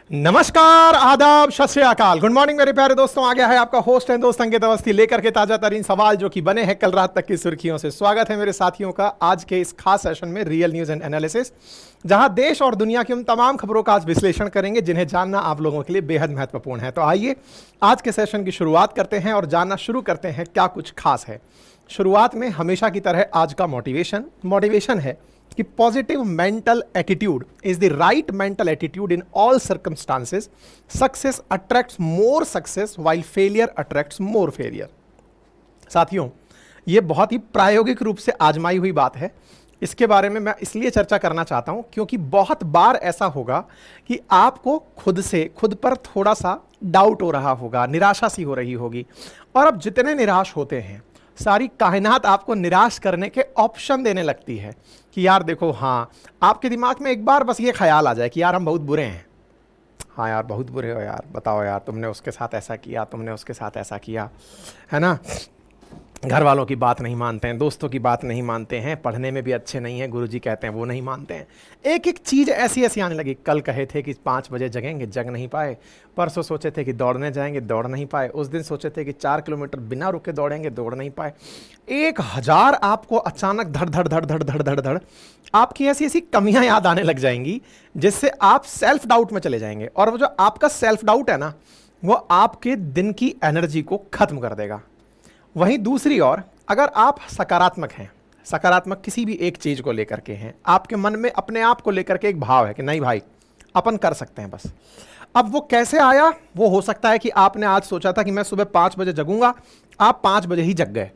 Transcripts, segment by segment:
नमस्कार, आदाब, सत श्री अकाल, गुड मॉर्निंग मेरे प्यारे दोस्तों। आ गया है आपका होस्ट एंड दोस्त अंकित अवस्थी लेकर के ताजा तरीन सवाल जो कि बने हैं कल रात तक की सुर्खियों से। स्वागत है मेरे साथियों का आज के इस खास सेशन में, रियल न्यूज एंड एनालिसिस, जहां देश और दुनिया की उन तमाम खबरों का आज विश्लेषण करेंगे जिन्हें जानना आप लोगों के लिए बेहद महत्वपूर्ण है। तो आइए आज के सेशन की शुरुआत करते हैं और जानना शुरू करते हैं क्या कुछ खास है। शुरुआत में हमेशा की तरह आज का मोटिवेशन है कि positive mental attitude is the right mental attitude in all circumstances. Success attracts more success while failure attracts Mohr failure. साथियों, यह बहुत ही प्रायोगिक रूप से आजमाई हुई बात है। इसके बारे में मैं इसलिए चर्चा करना चाहता हूं क्योंकि बहुत बार ऐसा होगा कि आपको खुद पर थोड़ा सा डाउट हो रहा होगा, निराशा सी हो रही होगी, और अब जितने निराश होते हैं सारी कायनात आपको निराश करने के ऑप्शन देने लगती है कि यार देखो, हाँ, आपके दिमाग में एक बार बस ये ख्याल आ जाए कि यार हम बहुत बुरे हैं। हाँ यार, बहुत बुरे हो यार, बताओ यार, तुमने उसके साथ ऐसा किया, तुमने उसके साथ ऐसा किया, है ना। घर वालों की बात नहीं मानते हैं, दोस्तों की बात नहीं मानते हैं, पढ़ने में भी अच्छे नहीं हैं, गुरुजी कहते हैं वो नहीं मानते हैं। एक एक चीज़ ऐसी ऐसी आने लगी। कल कहे थे कि 5 बजे जगेंगे, जग नहीं पाए। परसों सोचे थे कि दौड़ने जाएंगे, दौड़ नहीं पाए। उस दिन सोचे थे कि 4 किलोमीटर बिना रुके दौड़ेंगे, दौड़ नहीं पाए। 1000 आपको अचानक धड़ धड़ धड़ धड़ धड़ धड़ धड़ आपकी ऐसी ऐसी कमियां याद आने लग जाएंगी जिससे आप सेल्फ डाउट में चले जाएंगे, और वो जो आपका सेल्फ डाउट है ना, वो आपके दिन की एनर्जी को खत्म कर देगा। वहीं दूसरी ओर अगर आप सकारात्मक हैं, सकारात्मक किसी भी एक चीज़ को लेकर के हैं, आपके मन में अपने आप को लेकर के एक भाव है कि नहीं भाई, अपन कर सकते हैं बस। अब वो कैसे आया? वो हो सकता है कि आपने आज सोचा था कि मैं सुबह 5 बजे जगूंगा, आप 5 बजे ही जग गए।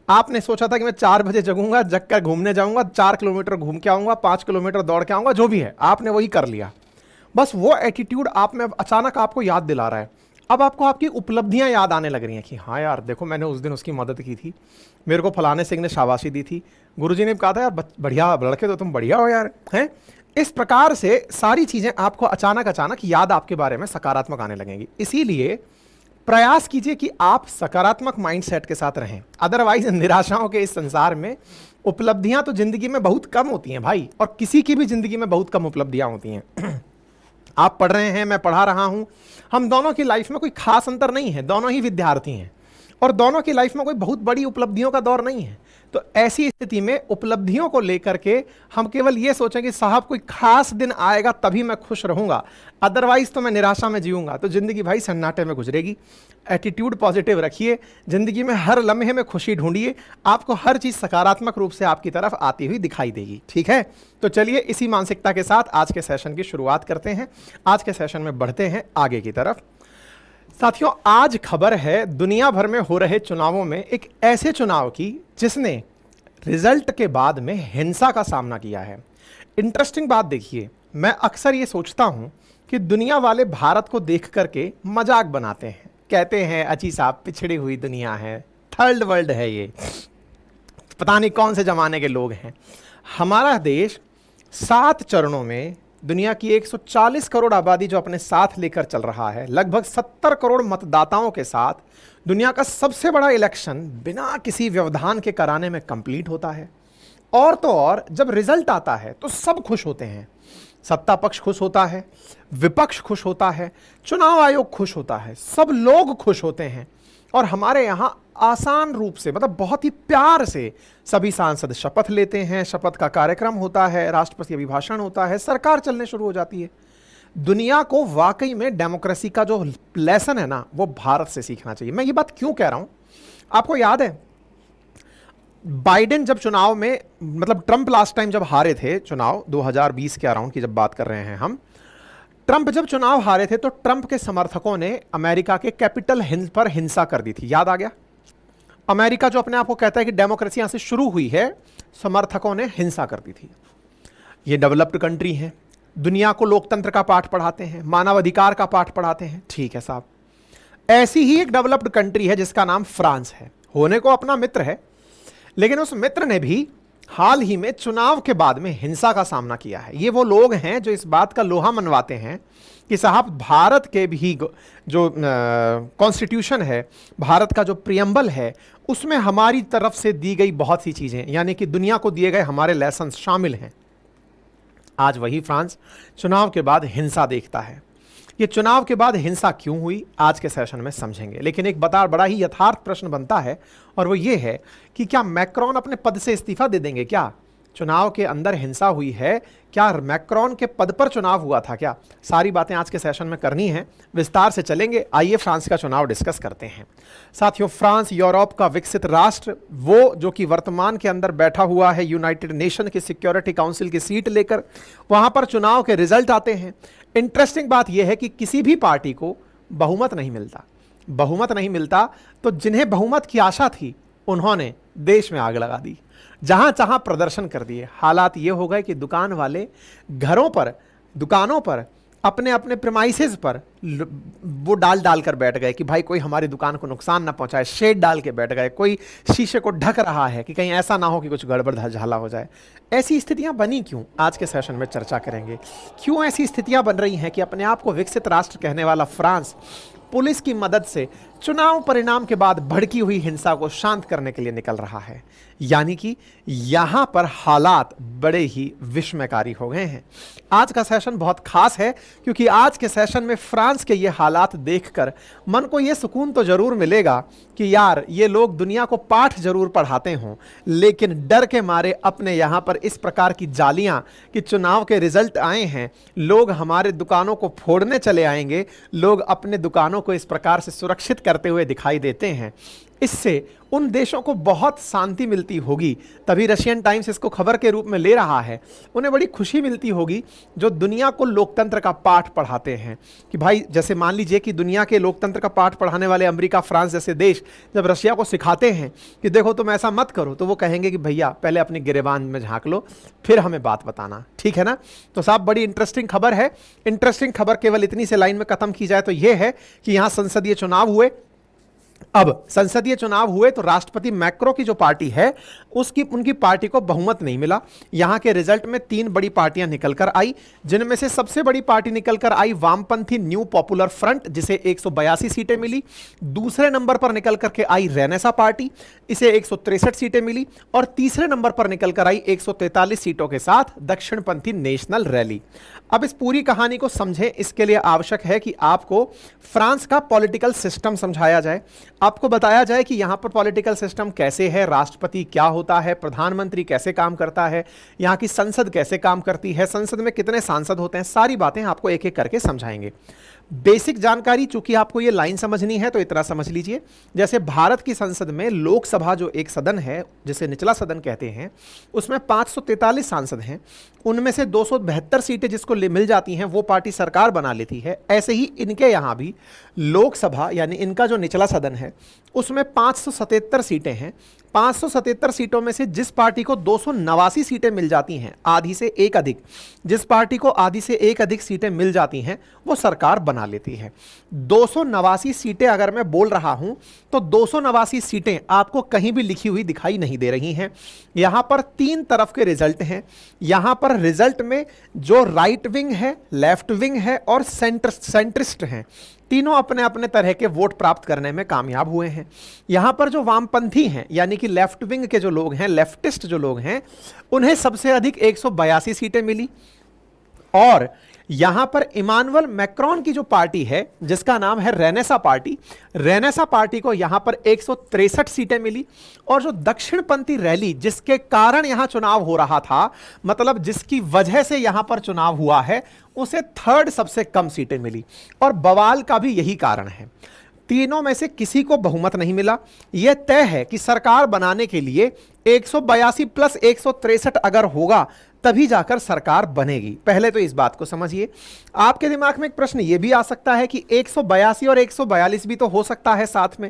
आपने सोचा था कि मैं 4 बजे जगूंगा, जग कर घूमने जाऊंगा, 4 किलोमीटर घूम के आऊंगा, 5 किलोमीटर दौड़ के आऊंगा, जो भी है आपने वही कर लिया। बस वो एटीट्यूड आप में अचानक आपको याद दिला रहा है। अब आपको आपकी उपलब्धियां याद आने लग रही हैं कि हाँ यार देखो, मैंने उस दिन उसकी मदद की थी, मेरे को फलाने सिंह ने शाबाशी दी थी, गुरुजी ने कहा था यार बढ़िया लड़के, तो तुम बढ़िया हो यार, हैं। इस प्रकार से सारी चीज़ें आपको अचानक याद आपके बारे में सकारात्मक आने लगेंगी। इसीलिए प्रयास कीजिए कि आप सकारात्मक माइंडसेट के साथ रहें। अदरवाइज निराशाओं के इस संसार में उपलब्धियां तो जिंदगी में बहुत कम होती हैं भाई, और किसी की भी जिंदगी में बहुत कम उपलब्धियां होती हैं। आप पढ़ रहे हैं, मैं पढ़ा रहा हूं, हम दोनों की लाइफ में कोई खास अंतर नहीं है, दोनों ही विद्यार्थी हैं, और दोनों की लाइफ में कोई बहुत बड़ी उपलब्धियों का दौर नहीं है। तो ऐसी स्थिति में उपलब्धियों को लेकर के हम केवल ये सोचें कि साहब कोई खास दिन आएगा तभी मैं खुश रहूंगा, अदरवाइज तो मैं निराशा में जीऊंगा, तो जिंदगी भाई सन्नाटे में गुजरेगी। एटीट्यूड पॉजिटिव रखिए, जिंदगी में हर लम्हे में खुशी ढूंढिए, आपको हर चीज सकारात्मक रूप से आपकी तरफ आती हुई दिखाई देगी। ठीक है, तो चलिए इसी मानसिकता के साथ आज के सेशन की शुरुआत करते हैं। आज के सेशन में बढ़ते हैं आगे की तरफ। साथियों, आज खबर है दुनिया भर में हो रहे चुनावों में एक ऐसे चुनाव की जिसने रिजल्ट के बाद में हिंसा का सामना किया है। इंटरेस्टिंग बात देखिए, मैं अक्सर ये सोचता हूं कि दुनिया वाले भारत को देख करके मजाक बनाते हैं, कहते हैं अजी साहब पिछड़ी हुई दुनिया है, थर्ड वर्ल्ड है, ये पता नहीं कौन से जमाने के लोग हैं। हमारा देश 7 चरणों में दुनिया की 140 करोड़ आबादी जो अपने साथ लेकर चल रहा है, लगभग 70 करोड़ मतदाताओं के साथ दुनिया का सबसे बड़ा इलेक्शन बिना किसी व्यवधान के कराने में कंप्लीट होता है। और तो और जब रिजल्ट आता है तो सब खुश होते हैं, सत्ता पक्ष खुश होता है, विपक्ष खुश होता है, चुनाव आयोग खुश होता है, सब लोग खुश होते हैं। और हमारे यहाँ आसान रूप से, मतलब बहुत ही प्यार से सभी सांसद शपथ लेते हैं, शपथ का कार्यक्रम होता है, राष्ट्रपति अभिभाषण होता है, सरकार चलने शुरू हो जाती है। दुनिया को वाकई में डेमोक्रेसी का जो लेसन है ना, वो भारत से सीखना चाहिए। मैं ये बात क्यों कह रहा हूं, आपको याद है बाइडेन जब चुनाव में, मतलब ट्रंप लास्ट टाइम जब हारे थे चुनाव 2020 के अराउंड की जब बात कर रहे हैं हम, ट्रंप जब चुनाव हारे थे तो ट्रंप के समर्थकों ने अमेरिका के कैपिटल हिल पर हिंसा कर दी थी, याद आ गया। अमेरिका जो अपने आप को कहता है कि डेमोक्रेसी यहां से शुरू हुई है, समर्थकों ने हिंसा कर दी थी। ये डेवलप्ड कंट्री है, दुनिया को लोकतंत्र का पाठ पढ़ाते हैं, मानवाधिकार का पाठ पढ़ाते हैं, ठीक है साहब। ऐसी ही एक डेवलप्ड कंट्री है जिसका नाम फ्रांस है, होने को अपना मित्र है, लेकिन उस मित्र ने भी हाल ही में चुनाव के बाद में हिंसा का सामना किया है। ये वो लोग हैं जो इस बात का लोहा मनवाते हैं कि साहब भारत के भी जो कॉन्स्टिट्यूशन है, भारत का जो प्रियम्बल है, उसमें हमारी तरफ से दी गई बहुत सी चीज़ें, यानी कि दुनिया को दिए गए हमारे लेसन शामिल हैं। आज वही फ्रांस चुनाव के बाद हिंसा देखता है। ये चुनाव के बाद हिंसा क्यों हुई, आज के सेशन में समझेंगे। लेकिन एक बड़ा ही यथार्थ प्रश्न बनता है, और वो ये है कि क्या मैक्रोन अपने पद से इस्तीफा दे देंगे क्या? चुनाव के अंदर हिंसा हुई है, क्या मैक्रोन के पद पर चुनाव हुआ था क्या? सारी बातें आज के सेशन में करनी है, विस्तार से चलेंगे। आइए फ्रांस का चुनाव डिस्कस करते हैं। साथियों, फ्रांस यूरोप का विकसित राष्ट्र, वो जो कि वर्तमान के अंदर बैठा हुआ है यूनाइटेड नेशन की सिक्योरिटी काउंसिल की सीट लेकर, वहां पर चुनाव के रिजल्ट आते हैं। इंटरेस्टिंग बात यह है कि किसी भी पार्टी को बहुमत नहीं मिलता। बहुमत नहीं मिलता तो जिन्हें बहुमत की आशा थी उन्होंने देश में आग लगा दी, जहां चाहां प्रदर्शन कर दिए। हालात ये हो गए कि दुकान वाले घरों पर, दुकानों पर, अपने अपने प्रेमाइसेस पर वो डाल कर बैठ गए कि भाई कोई हमारी दुकान को नुकसान ना पहुंचाए। शेड डाल के बैठ गए, कोई शीशे को ढक रहा है कि कहीं ऐसा ना हो कि कुछ गड़बड़ झाला हो जाए। ऐसी स्थितियां बनी क्यों, आज के सेशन में चर्चा करेंगे। क्यों ऐसी स्थितियां बन रही हैं कि अपने आप को विकसित राष्ट्र कहने वाला फ्रांस पुलिस की मदद से चुनाव परिणाम के बाद भड़की हुई हिंसा को शांत करने के लिए निकल रहा है। यानी कि यहां पर हालात बड़े ही विस्मयकारी हो गए हैं। आज का सेशन बहुत खास है क्योंकि आज के सेशन में फ्रांस के ये हालात देखकर मन को ये सुकून तो जरूर मिलेगा कि यार ये लोग दुनिया को पाठ जरूर पढ़ाते हों, लेकिन डर के मारे अपने यहां पर इस प्रकार की जालियां कि चुनाव के रिजल्ट आए हैं, लोग हमारे दुकानों को फोड़ने चले आएंगे, लोग अपने दुकानों को इस प्रकार से सुरक्षित करते हुए दिखाई देते हैं। इससे उन देशों को बहुत शांति मिलती होगी, तभी रशियन टाइम्स इसको खबर के रूप में ले रहा है। उन्हें बड़ी खुशी मिलती होगी जो दुनिया को लोकतंत्र का पाठ पढ़ाते हैं कि भाई, जैसे मान लीजिए कि दुनिया के लोकतंत्र का पाठ पढ़ाने वाले अमेरिका, फ्रांस जैसे देश जब रशिया को सिखाते हैं कि देखो तुम ऐसा मत करो, तो वो कहेंगे कि भैया पहले अपनी गिरेबान में झांक लो, फिर हमें बात बताना, ठीक है ना। तो साहब बड़ी इंटरेस्टिंग खबर है। इंटरेस्टिंग खबर केवल इतनी से लाइन में खत्म की जाए तो यह है कि यहां संसदीय चुनाव हुए। अब संसदीय चुनाव हुए तो राष्ट्रपति मैक्रो की जो पार्टी है उनकी पार्टी को बहुमत नहीं मिला। यहां के रिजल्ट में 3 बड़ी पार्टियां निकलकर आई, जिनमेमें से सबसे बड़ी पार्टी निकलकर आई वामपंथी न्यू पॉपुलर फ्रंट, जिसे 182 सीटें मिली। दूसरे नंबर पर निकल करके आई रेनेसा पार्टी, इसे 163 सीटें मिली। और तीसरे नंबर पर निकलकर आई 143 सीटों के साथ दक्षिणपंथी नेशनल रैली। अब इस पूरी कहानी को समझें, इसके लिए आवश्यक है कि आपको फ्रांस का पॉलिटिकल सिस्टम समझाया जाए, आपको बताया जाए कि यहां पर पॉलिटिकल सिस्टम कैसे है, राष्ट्रपति क्या होता है, प्रधानमंत्री कैसे काम करता है, यहां की संसद कैसे काम करती है, संसद में कितने सांसद होते हैं। सारी बातें आपको एक एक करके समझाएंगे। बेसिक जानकारी, चूंकि आपको ये लाइन समझनी है तो इतना समझ लीजिए, जैसे भारत की संसद में लोकसभा जो एक सदन है, जिसे निचला सदन कहते हैं, उसमें 543 सांसद हैं। उनमें से 272 सीटें जिसको मिल जाती हैं वो पार्टी सरकार बना लेती है। ऐसे ही इनके यहां भी लोकसभा यानी इनका जो निचला सदन है उसमें 577 सीटें हैं। 577 सीटों में से जिस पार्टी को 289 सीटें मिल जाती हैं, आधी से एक अधिक, जिस पार्टी को आधी से एक अधिक सीटें मिल जाती हैं वो सरकार बना लेती है। 289 सीटें अगर मैं बोल रहा हूं तो 289 सीटें आपको कहीं भी लिखी हुई दिखाई नहीं दे रही हैं। यहां पर 3 तरफ के रिजल्ट हैं। यहां पर रिजल्ट में जो राइट विंग है, लेफ्ट विंग है और सेंट्रिस्ट हैं, तीनों अपने अपने तरह के वोट प्राप्त करने में कामयाब हुए हैं। यहां पर जो वामपंथी हैं यानी कि लेफ्ट विंग के जो लोग हैं, लेफ्टिस्ट जो लोग हैं, उन्हें सबसे अधिक 182 सीटें मिली। और यहां पर इमानुएल मैक्रोन की जो पार्टी है जिसका नाम है रेनेसा पार्टी, रेनेसा पार्टी को यहां पर 163 सीटें मिली। और जो दक्षिणपंथी रैली जिसके कारण यहां चुनाव हो रहा था, मतलब जिसकी वजह से यहां पर चुनाव हुआ है, उसे 3rd सबसे कम सीटें मिली। और बवाल का भी यही कारण है, तीनों में से किसी को बहुमत नहीं मिला। यह तय है कि सरकार बनाने के लिए 182 प्लस 163 अगर होगा तभी जाकर सरकार बनेगी। पहले तो इस बात को समझिए। आपके दिमाग में एक प्रश्न यह भी आ सकता है कि 182 और 142 भी तो हो सकता है साथ में।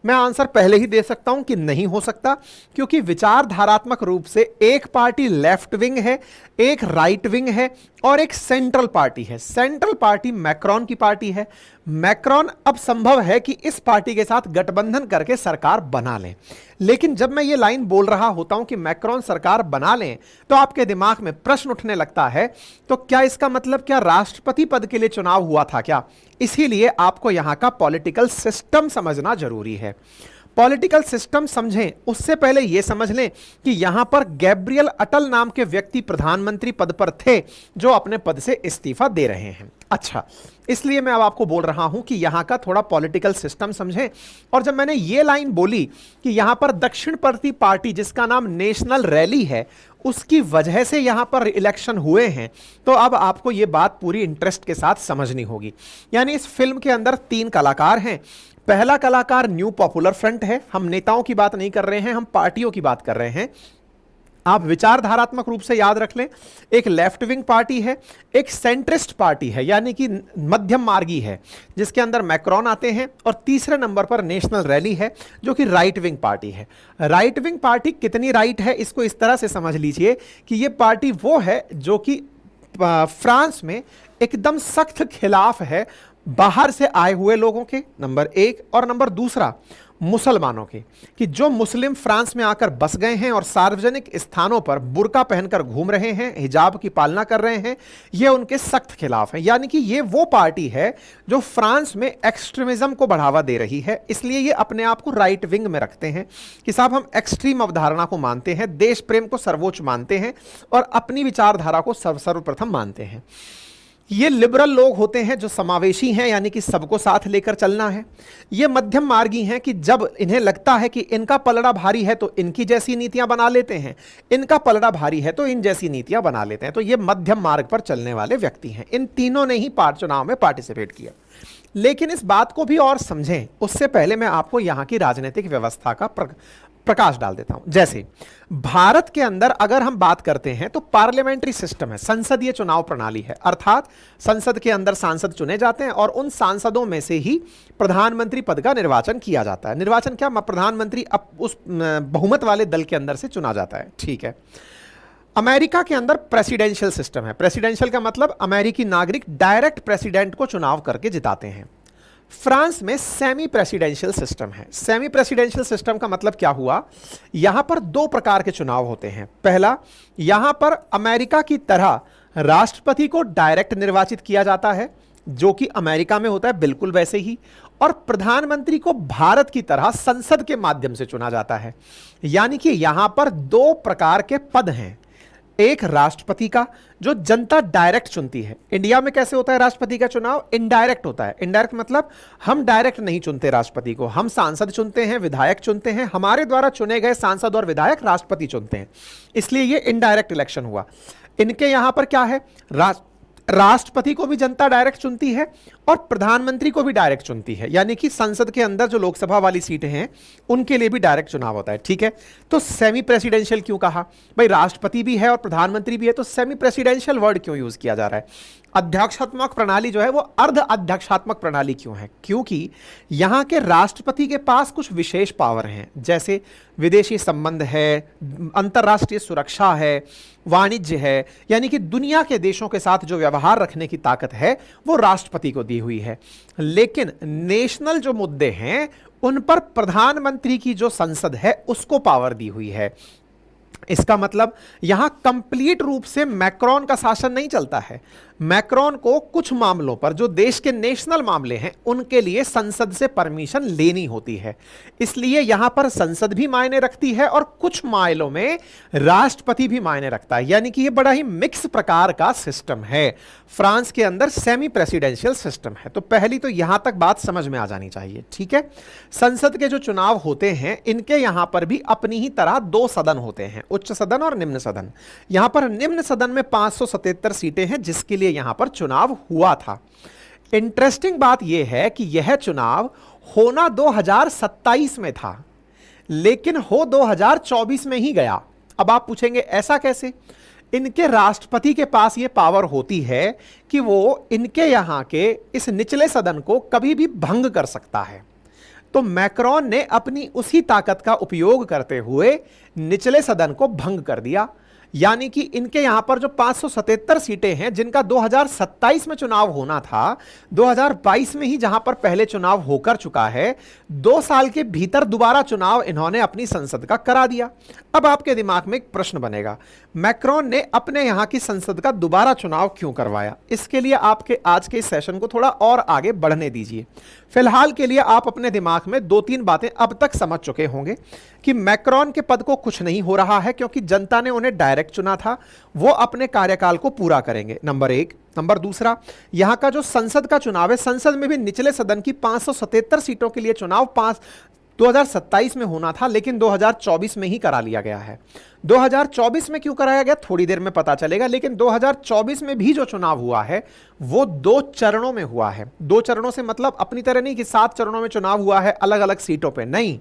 मैं आंसर पहले ही दे सकता हूं कि नहीं हो सकता, क्योंकि विचारधारात्मक रूप से एक पार्टी लेफ्ट विंग है, एक राइट विंग है और एक सेंट्रल पार्टी है। सेंट्रल पार्टी मैक्रोन की पार्टी है। मैक्रोन अब संभव है कि इस पार्टी के साथ गठबंधन करके सरकार बना लें। लेकिन जब मैं ये लाइन बोल रहा होता हूं कि मैक्रोन सरकार बना लें तो आपके दिमाग में प्रश्न उठने लगता है, तो क्या इसका मतलब क्या राष्ट्रपति पद के लिए चुनाव हुआ था क्या? इसीलिए आपको यहां का पॉलिटिकल सिस्टम समझना जरूरी है। पॉलिटिकल सिस्टम समझें उससे पहले यह समझ लें कि यहां पर गैब्रियल अटल नाम के व्यक्ति प्रधानमंत्री पद पर थे जो अपने पद से इस्तीफा दे रहे हैं। अच्छा, इसलिए मैं अब आपको बोल रहा हूं कि यहां का थोड़ा पॉलिटिकल सिस्टम समझें। और जब मैंने ये लाइन बोली कि यहां पर दक्षिणपंथी पार्टी जिसका नाम नेशनल रैली है उसकी वजह से यहां पर इलेक्शन हुए हैं, तो अब आपको यह बात पूरी इंटरेस्ट के साथ समझनी होगी। यानी इस फिल्म के अंदर 3 कलाकार हैं। पहला कलाकार न्यू पॉपुलर फ्रंट है। हम नेताओं की बात नहीं कर रहे हैं, हम पार्टियों की बात कर रहे हैं। आप विचारधारात्मक रूप से याद रख लें, एक लेफ्ट विंग पार्टी है, एक सेंट्रिस्ट पार्टी है यानी कि मध्यम मार्गी है जिसके अंदर मैक्रोन आते हैं, और तीसरे नंबर पर नेशनल रैली है जो कि राइट विंग पार्टी है। राइट विंग पार्टी कितनी राइट है इसको इस तरह से समझ लीजिए कि यह पार्टी वो है जो कि फ्रांस में एकदम सख्त खिलाफ है बाहर से आए हुए लोगों के, नंबर 1, और नंबर 2 मुसलमानों के, कि जो मुस्लिम फ्रांस में आकर बस गए हैं और सार्वजनिक स्थानों पर बुर्का पहनकर घूम रहे हैं, हिजाब की पालना कर रहे हैं, ये उनके सख्त खिलाफ है। यानी कि ये वो पार्टी है जो फ्रांस में एक्सट्रीमिज्म को बढ़ावा दे रही है। इसलिए ये अपने आप को राइट विंग में रखते हैं कि साहब हम एक्सट्रीम अवधारणा को मानते हैं, देश प्रेम को सर्वोच्च मानते हैं और अपनी विचारधारा को सर्वप्रथम मानते हैं। ये लिबरल लोग होते हैं जो समावेशी हैं, यानी कि सबको साथ लेकर चलना है। ये मध्यम मार्गी हैं कि जब इन्हें लगता है कि इनका पलड़ा भारी है तो इनकी जैसी नीतियां बना लेते हैं, इनका पलड़ा भारी है तो इन जैसी नीतियां बना लेते हैं। तो ये मध्यम मार्ग पर चलने वाले व्यक्ति हैं। इन तीनों ने ही चुनाव में पार्टिसिपेट किया। लेकिन इस बात को भी और समझें उससे पहले मैं आपको यहां की राजनीतिक व्यवस्था का प्रकाश डाल देता हूं। जैसे भारत के अंदर अगर हम बात करते हैं तो पार्लियामेंट्री सिस्टम है, संसदीय चुनाव प्रणाली है, अर्थात संसद के अंदर सांसद चुने जाते हैं और उन सांसदों में से ही प्रधानमंत्री पद का निर्वाचन किया जाता है। निर्वाचन क्या, प्रधानमंत्री उस बहुमत वाले दल के अंदर से चुना जाता है। ठीक है। अमेरिका के अंदर प्रेसिडेंशियल सिस्टम है। प्रेसिडेंशियल का मतलब अमेरिकी नागरिक डायरेक्ट प्रेसिडेंट को चुनाव करके जिताते हैं। फ्रांस में सेमी प्रेसिडेंशियल सिस्टम है। सेमी प्रेसिडेंशियल सिस्टम का मतलब क्या हुआ, यहां पर 2 प्रकार के चुनाव होते हैं। पहला, यहां पर अमेरिका की तरह राष्ट्रपति को डायरेक्ट निर्वाचित किया जाता है जो कि अमेरिका में होता है बिल्कुल वैसे ही, और प्रधानमंत्री को भारत की तरह संसद के माध्यम से चुना जाता है। यानी कि यहां पर 2 प्रकार के पद हैं। एक राष्ट्रपति का जो जनता डायरेक्ट चुनती है। इंडिया में कैसे होता है राष्ट्रपति का चुनाव, इनडायरेक्ट होता है। इनडायरेक्ट मतलब हम डायरेक्ट नहीं चुनते राष्ट्रपति को, हम सांसद चुनते हैं, विधायक चुनते हैं, हमारे द्वारा चुने गए सांसद और विधायक राष्ट्रपति चुनते हैं, इसलिए ये इनडायरेक्ट इलेक्शन हुआ। इनके यहां पर क्या है, राष्ट्रपति को भी जनता डायरेक्ट चुनती है और प्रधानमंत्री को भी डायरेक्ट चुनती है। यानी कि संसद के अंदर जो लोकसभा वाली सीटें हैं उनके लिए भी डायरेक्ट चुनाव होता है। ठीक है। तो सेमी प्रेसिडेंशियल क्यों कहा, भाई राष्ट्रपति भी है और प्रधानमंत्री भी है, तो सेमी प्रेसिडेंशियल वर्ड क्यों यूज किया जा रहा है। अध्यक्षात्मक प्रणाली जो है वो अर्ध अध्यक्षात्मक प्रणाली क्यों है, क्योंकि यहां के राष्ट्रपति के पास कुछ विशेष पावर हैं, जैसे विदेशी संबंध है, अंतर्राष्ट्रीय सुरक्षा है, वाणिज्य है, यानी कि दुनिया के देशों के साथ जो व्यवहार रखने की ताकत है वो राष्ट्रपति को दी हुई है। लेकिन नेशनल जो मुद्दे हैं उन पर प्रधानमंत्री की जो संसद है उसको पावर दी हुई है। इसका मतलब यहां कंप्लीट रूप से मैक्रोन का शासन नहीं चलता है। मैक्रोन को कुछ मामलों पर जो देश के नेशनल मामले हैं उनके लिए संसद से परमिशन लेनी होती है, इसलिए यहां पर संसद भी मायने रखती है और कुछ मामलों में राष्ट्रपति भी मायने रखता है। यानी कि यह बड़ा ही मिक्स प्रकार का सिस्टम है। फ्रांस के अंदर सेमी प्रेसिडेंशियल सिस्टम है। तो पहली तो यहां तक बात समझ में आ जानी चाहिए। ठीक है। संसद के जो चुनाव होते हैं इनके यहां पर भी अपनी ही तरह 2 सदन होते हैं, उच्च सदन और निम्न सदन। यहां पर निम्न सदन में 577 सीटें हैं जिसके लिए यहां पर चुनाव हुआ था। इंटरेस्टिंग बात यह है कि यह चुनाव होना 2027 में था लेकिन हो 2024 में ही गया। अब आप पूछेंगे ऐसा कैसे। इनके राष्ट्रपति के पास यह पावर होती है कि वो इनके यहां के इस निचले सदन को कभी भी भंग कर सकता है। तो मैक्रोन ने अपनी उसी ताकत का उपयोग करते हुए निचले सदन को भंग कर दिया। यानी कि इनके यहां पर जो 577 सीटें हैं जिनका 2027 में चुनाव होना था, 2022 में ही जहां पर पहले चुनाव होकर चुका है, 2 साल के भीतर दोबारा चुनाव इन्होंने अपनी संसद का करा दिया। अब आपके दिमाग में एक प्रश्न बनेगा, मैक्रोन ने अपने यहां की संसद का दोबारा चुनाव क्यों करवाया। इसके लिए आपके आज के सेशन को थोड़ा और आगे बढ़ने दीजिए। फिलहाल के लिए आप अपने दिमाग में 2-3 बातें अब तक समझ चुके होंगे कि मैक्रोन के पद को कुछ नहीं हो रहा है क्योंकि जनता ने उन्हें डायरेक्ट डायरेक्ट चुना था वो अपने कार्यकाल को पूरा करेंगे, नंबर एक। नंबर दूसरा, यहां का जो संसद का चुनाव है, संसद में भी निचले सदन की 577 सीटों के लिए चुनाव 2027 में होना था, लेकिन 2024 में ही करा लिया गया है। 2024 में क्यों कराया गया थोड़ी देर में पता चलेगा, लेकिन 2024 में भी जो चुनाव हुआ है वो 2 चरणों में हुआ है। 2 चरणों से मतलब अपनी तरह नहीं कि 7 चरणों में चुनाव हुआ है अलग अलग सीटों पे, नहीं,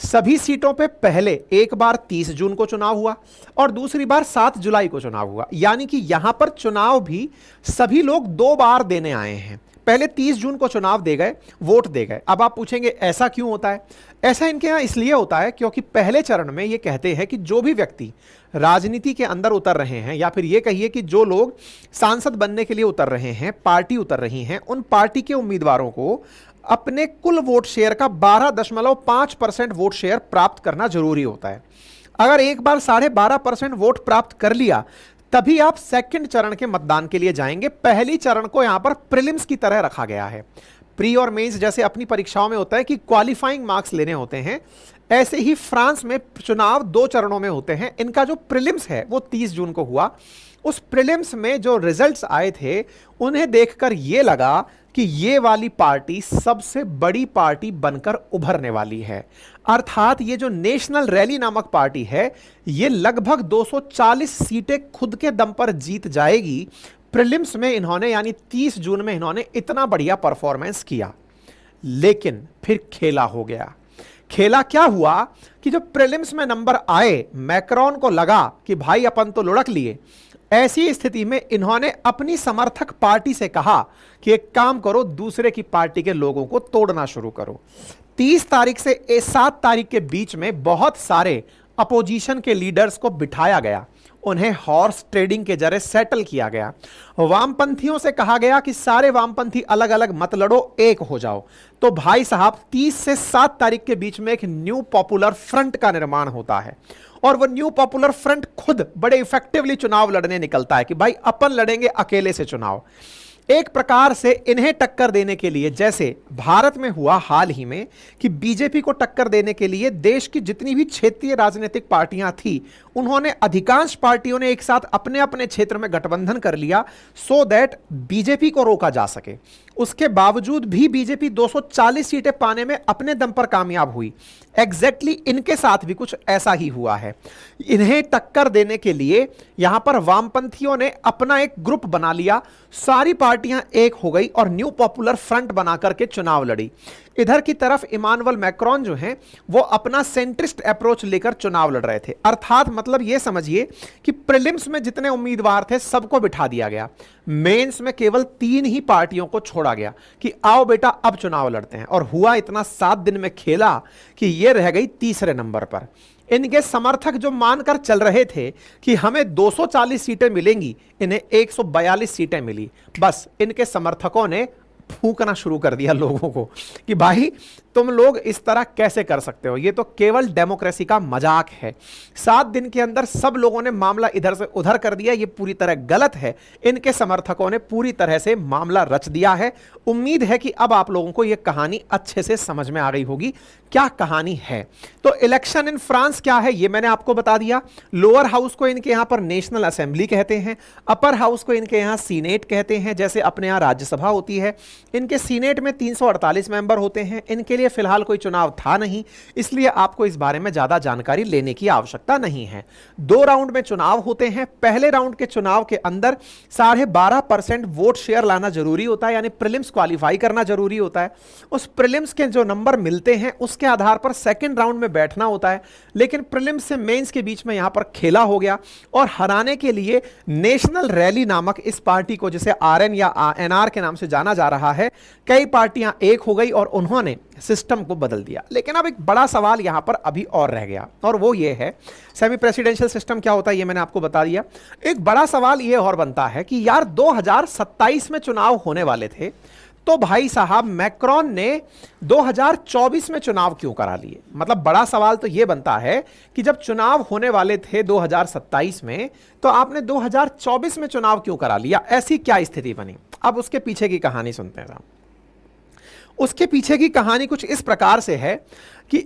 सभी सीटों पे पहले एक बार 30 जून को चुनाव हुआ और दूसरी बार 7 जुलाई को चुनाव हुआ। यानी कि यहां पर चुनाव भी सभी लोग 2 बार देने आए हैं। पहले 30 जून को चुनाव दे गए, वोट दे गए। अब आप पूछेंगे ऐसा क्यों होता है? ऐसा इनके यहां इसलिए होता है क्योंकि पहले चरण में ये कहते हैं कि जो भी व्यक्ति राजनीति के अंदर उतर रहे हैं, या फिर ये कहिए कि जो लोग सांसद बनने के लिए उतर रहे हैं, पार्टी उतर रही हैं, उन पार्टी के उम्मीदवारों को अपने कुल वोट शेयर का 12.5% वोट शेयर प्राप्त करना जरूरी होता है। अगर एक बार 12.5% वोट प्राप्त कर लिया तभी आप सेकंड चरण के मतदान के लिए जाएंगे। पहली चरण को यहां पर प्रीलिम्स की तरह रखा गया है। प्री और मेंस जैसे अपनी परीक्षाओं में होता है कि क्वालिफाइंग मार्क्स लेने होते हैं, ऐसे ही फ्रांस में चुनाव 2 चरणों में होते हैं। इनका जो प्रीलिम्स है वो 30 जून को हुआ। उस प्रीलिम्स में जो रिजल्ट्स आए थे उन्हें देखकर यह लगा कि ये वाली पार्टी सबसे बड़ी पार्टी बनकर उभरने वाली है। अर्थात ये जो नेशनल रैली नामक पार्टी है ये लगभग 240 सीटें खुद के दम पर जीत जाएगी। प्रीलिम्स में इन्होंने यानी 30 जून में इन्होंने इतना बढ़िया परफॉर्मेंस किया, लेकिन फिर खेला हो गया। खेला क्या हुआ कि जब प्रीलिम्स में नंबर आए, मैक्रोन को लगा कि भाई अपन तो लुढ़क लिए। ऐसी स्थिति में इन्होंने अपनी समर्थक पार्टी से कहा कि एक काम करो, दूसरे की पार्टी के लोगों को तोड़ना शुरू करो। 30 तारीख से 7 तारीख के बीच में बहुत सारे अपोजिशन के लीडर्स को बिठाया गया, उन्हें हॉर्स ट्रेडिंग के जरिए सेटल किया गया। वामपंथियों से कहा गया कि सारे वामपंथी अलग अलग मत लड़ो, एक हो जाओ। तो भाई साहब 30 से 7 तारीख के बीच में एक न्यू पॉपुलर फ्रंट का निर्माण होता है और वो न्यू पॉपुलर फ्रंट खुद बड़े इफेक्टिवली चुनाव लड़ने निकलता है कि भाई अपन लड़ेंगे अकेले से चुनाव। एक प्रकार से इन्हें टक्कर देने के लिए, जैसे भारत में हुआ हाल ही में कि बीजेपी को टक्कर देने के लिए देश की जितनी भी क्षेत्रीय राजनीतिक पार्टियां थी उन्होंने, अधिकांश पार्टियों ने एक साथ अपने अपने क्षेत्र में गठबंधन कर लिया सो दैट बीजेपी को रोका जा सके। उसके बावजूद भी बीजेपी 240 सीटें पाने में अपने दम पर कामयाब हुई। एग्जैक्टली इनके साथ भी कुछ ऐसा ही हुआ है। इन्हें टक्कर देने के लिए यहां पर वामपंथियों ने अपना एक ग्रुप बना लिया, सारी पार्टियां एक हो गई और न्यू पॉपुलर फ्रंट बना करके चुनाव लड़ी। इधर की तरफ इमानुएल मैक्रोन जो हैं वो अपना सेंट्रिस्ट अप्रोच लेकर चुनाव लड़ रहे थे। अर्थात मतलब ये समझिए कि प्रीलिम्स में जितने उम्मीदवार थे सबको बिठा दिया गया, मेंस में केवल 3 ही पार्टियों को छोड़ा गया कि आओ बेटा अब चुनाव लड़ते हैं। और हुआ इतना 7 दिन में खेला कि ये रह गई तीसरे नंबर पर। इनके समर्थक जो मानकर चल रहे थे कि हमें 240 सीटें मिलेंगी, इन्हें 142 सीटें मिली। बस इनके समर्थकों ने फूंकना शुरू कर दिया लोगों को कि भाई तुम लोग इस तरह कैसे कर सकते हो, ये तो केवल डेमोक्रेसी का मजाक है। 7 दिन के अंदर सब लोगों ने मामला इधर से उधर कर दिया, ये पूरी तरह गलत है। इनके समर्थकों ने पूरी तरह से मामला रच दिया है। उम्मीद है कि अब आप लोगों को यह कहानी अच्छे से समझ में आ गई होगी क्या कहानी है। तो इलेक्शन इन फ्रांस क्या है ये मैंने आपको बता दिया। लोअर हाउस को इनके यहां पर नेशनल असेंबली कहते हैं, अपर हाउस को इनके यहां सीनेट कहते हैं, जैसे अपने यहां राज्यसभा होती है। इनके सीनेट में 348 मेंबर होते हैं। इनके लिए फिलहाल कोई चुनाव था नहीं, इसलिए आपको इस बारे में ज्यादा जानकारी लेने की आवश्यकता नहीं है। 2 राउंड में चुनाव होते हैं। पहले राउंड के चुनाव के अंदर 12.5% वोट शेयर लाना जरूरी होता है, यानी प्रीलिम्स क्वालिफाई करना जरूरी होता है। उस प्रीलिम्स के जो नंबर मिलते हैं उसके आधार पर सेकंड राउंड में बैठना होता है। लेकिन प्रीलिम्स से मेंस के बीच में यहां पर खेला हो गया और हराने के लिए नेशनल रैली नामक इस पार्टी को, जिसे आरएन या एनआर के नाम से जाना जा रहा है, कई पार्टियां एक हो गई और उन्होंने सिस्टम को बदल दिया। लेकिन अब एक बड़ा सवाल यहां पर अभी और रह गया और वो ये है, सेमी प्रेसिडेंशियल सिस्टम क्या होता है ये मैंने आपको बता दिया। एक बड़ा सवाल ये और बनता है कि यार 2027 में चुनाव होने वाले थे, तो भाई साहब मैक्रोन ने 2024 में चुनाव क्यों करा लिए। मतलब बड़ा सवाल तो यह बनता है कि जब चुनाव होने वाले थे 2027 में, तो आपने 2024 में चुनाव क्यों करा लिया, ऐसी क्या स्थिति बनी। अब उसके पीछे की कहानी सुनते हैं। उसके पीछे की कहानी कुछ इस प्रकार से है कि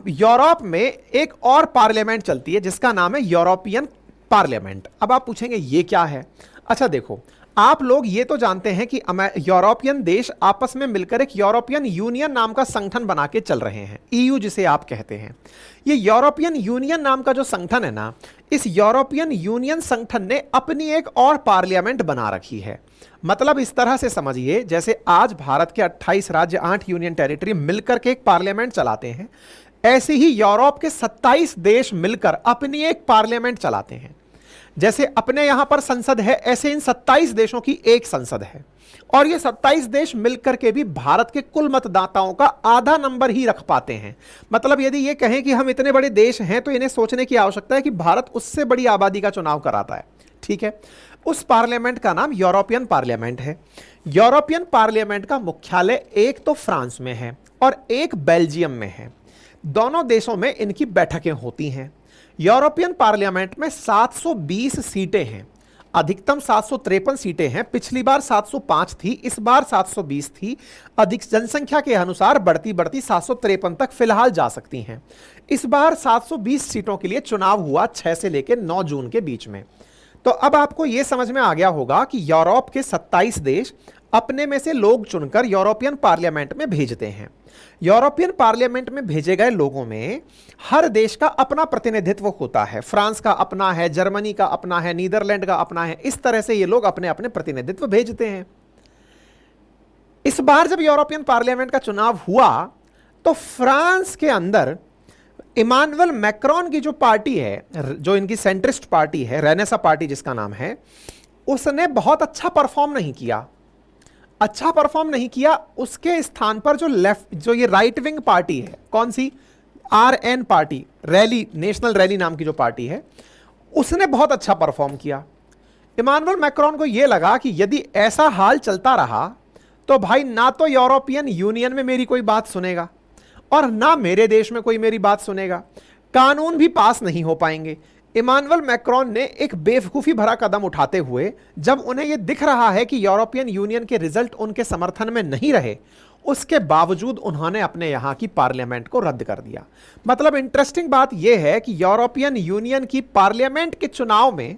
यूरोप में एक और पार्लियामेंट चलती है जिसका नाम है यूरोपियन पार्लियामेंट। अब आप पूछेंगे ये क्या है? अच्छा देखो, आप लोग ये तो जानते हैं कि यूरोपियन देश आपस में मिलकर एक यूरोपियन यूनियन नाम का संगठन बना के चल रहे हैं, ईयू जिसे आप कहते हैं। ये यूरोपियन यूनियन नाम का जो संगठन है ना, इस यूरोपियन यूनियन संगठन ने अपनी एक और पार्लियामेंट बना रखी है। मतलब इस तरह से समझिए, जैसे आज भारत के 28 राज्य 8 यूनियन टेरिटरी मिलकर के एक पार्लियामेंट चलाते हैं, ऐसे ही यूरोप के 27 देश मिलकर अपनी एक पार्लियामेंट चलाते हैं। जैसे अपने यहां पर संसद है, ऐसे इन 27 देशों की एक संसद है, और ये 27 देश मिलकर के भी भारत के कुल मतदाताओं का आधा नंबर ही रख पाते हैं। मतलब यदि ये कहें कि हम इतने बड़े देश हैं, तो इन्हें सोचने की आवश्यकता है कि भारत उससे बड़ी आबादी का चुनाव कराता है। ठीक है, उस पार्लियामेंट का नाम यूरोपियन पार्लियामेंट है। यूरोपियन पार्लियामेंट का मुख्यालय एक तो फ्रांस में है और एक बेल्जियम में है। दोनों देशों में इनकी बैठकें होती हैं। यूरोपियन पार्लियामेंट में 720 सीटें हैं, अधिकतम 753 सीटें हैं। पिछली बार 705 थी, इस बार 720 थी। अधिक जनसंख्या के अनुसार बढ़ती बढ़ती 753 तक फिलहाल जा सकती हैं। इस बार 720 सीटों के लिए चुनाव हुआ 6 से लेकर 9 जून के बीच में। तो अब आपको यह समझ में आ गया होगा कि यूरोप के 27 देश अपने में से लोग चुनकर यूरोपियन पार्लियामेंट में भेजते हैं। यूरोपियन पार्लियामेंट में भेजे गए लोगों में हर देश का अपना प्रतिनिधित्व होता है। फ्रांस का अपना है, जर्मनी का अपना है, नीदरलैंड का अपना है। इस तरह से ये लोग अपने अपने प्रतिनिधित्व भेजते हैं। इस बार जब यूरोपियन पार्लियामेंट का चुनाव हुआ, तो फ्रांस के अंदर इमानुएल मैक्रोन की जो पार्टी है, जो इनकी सेंट्रिस्ट पार्टी है, रेनेसा पार्टी जिसका नाम है, उसने बहुत अच्छा परफॉर्म नहीं किया। अच्छा परफॉर्म नहीं किया, उसके स्थान पर जो ये राइट विंग पार्टी है, कौन सी, RN party, rally, national rally नाम की जो पार्टी है, उसने बहुत अच्छा परफॉर्म किया। इमानुएल मैक्रोन को यह लगा कि यदि ऐसा हाल चलता रहा तो भाई ना तो यूरोपियन यूनियन में मेरी कोई बात सुनेगा और ना मेरे देश में कोई मेरी बात सुनेगा, कानून भी पास नहीं हो पाएंगे। इमानुएल मैक्रोन ने एक बेवकूफ़ी भरा कदम उठाते हुए, जब उन्हें यह दिख रहा है कि यूरोपियन यूनियन के रिजल्ट उनके समर्थन में नहीं रहे, उसके बावजूद उन्होंने अपने यहां की पार्लियामेंट को रद्द कर दिया। मतलब इंटरेस्टिंग बात यह है कि यूरोपियन यूनियन की पार्लियामेंट के चुनाव में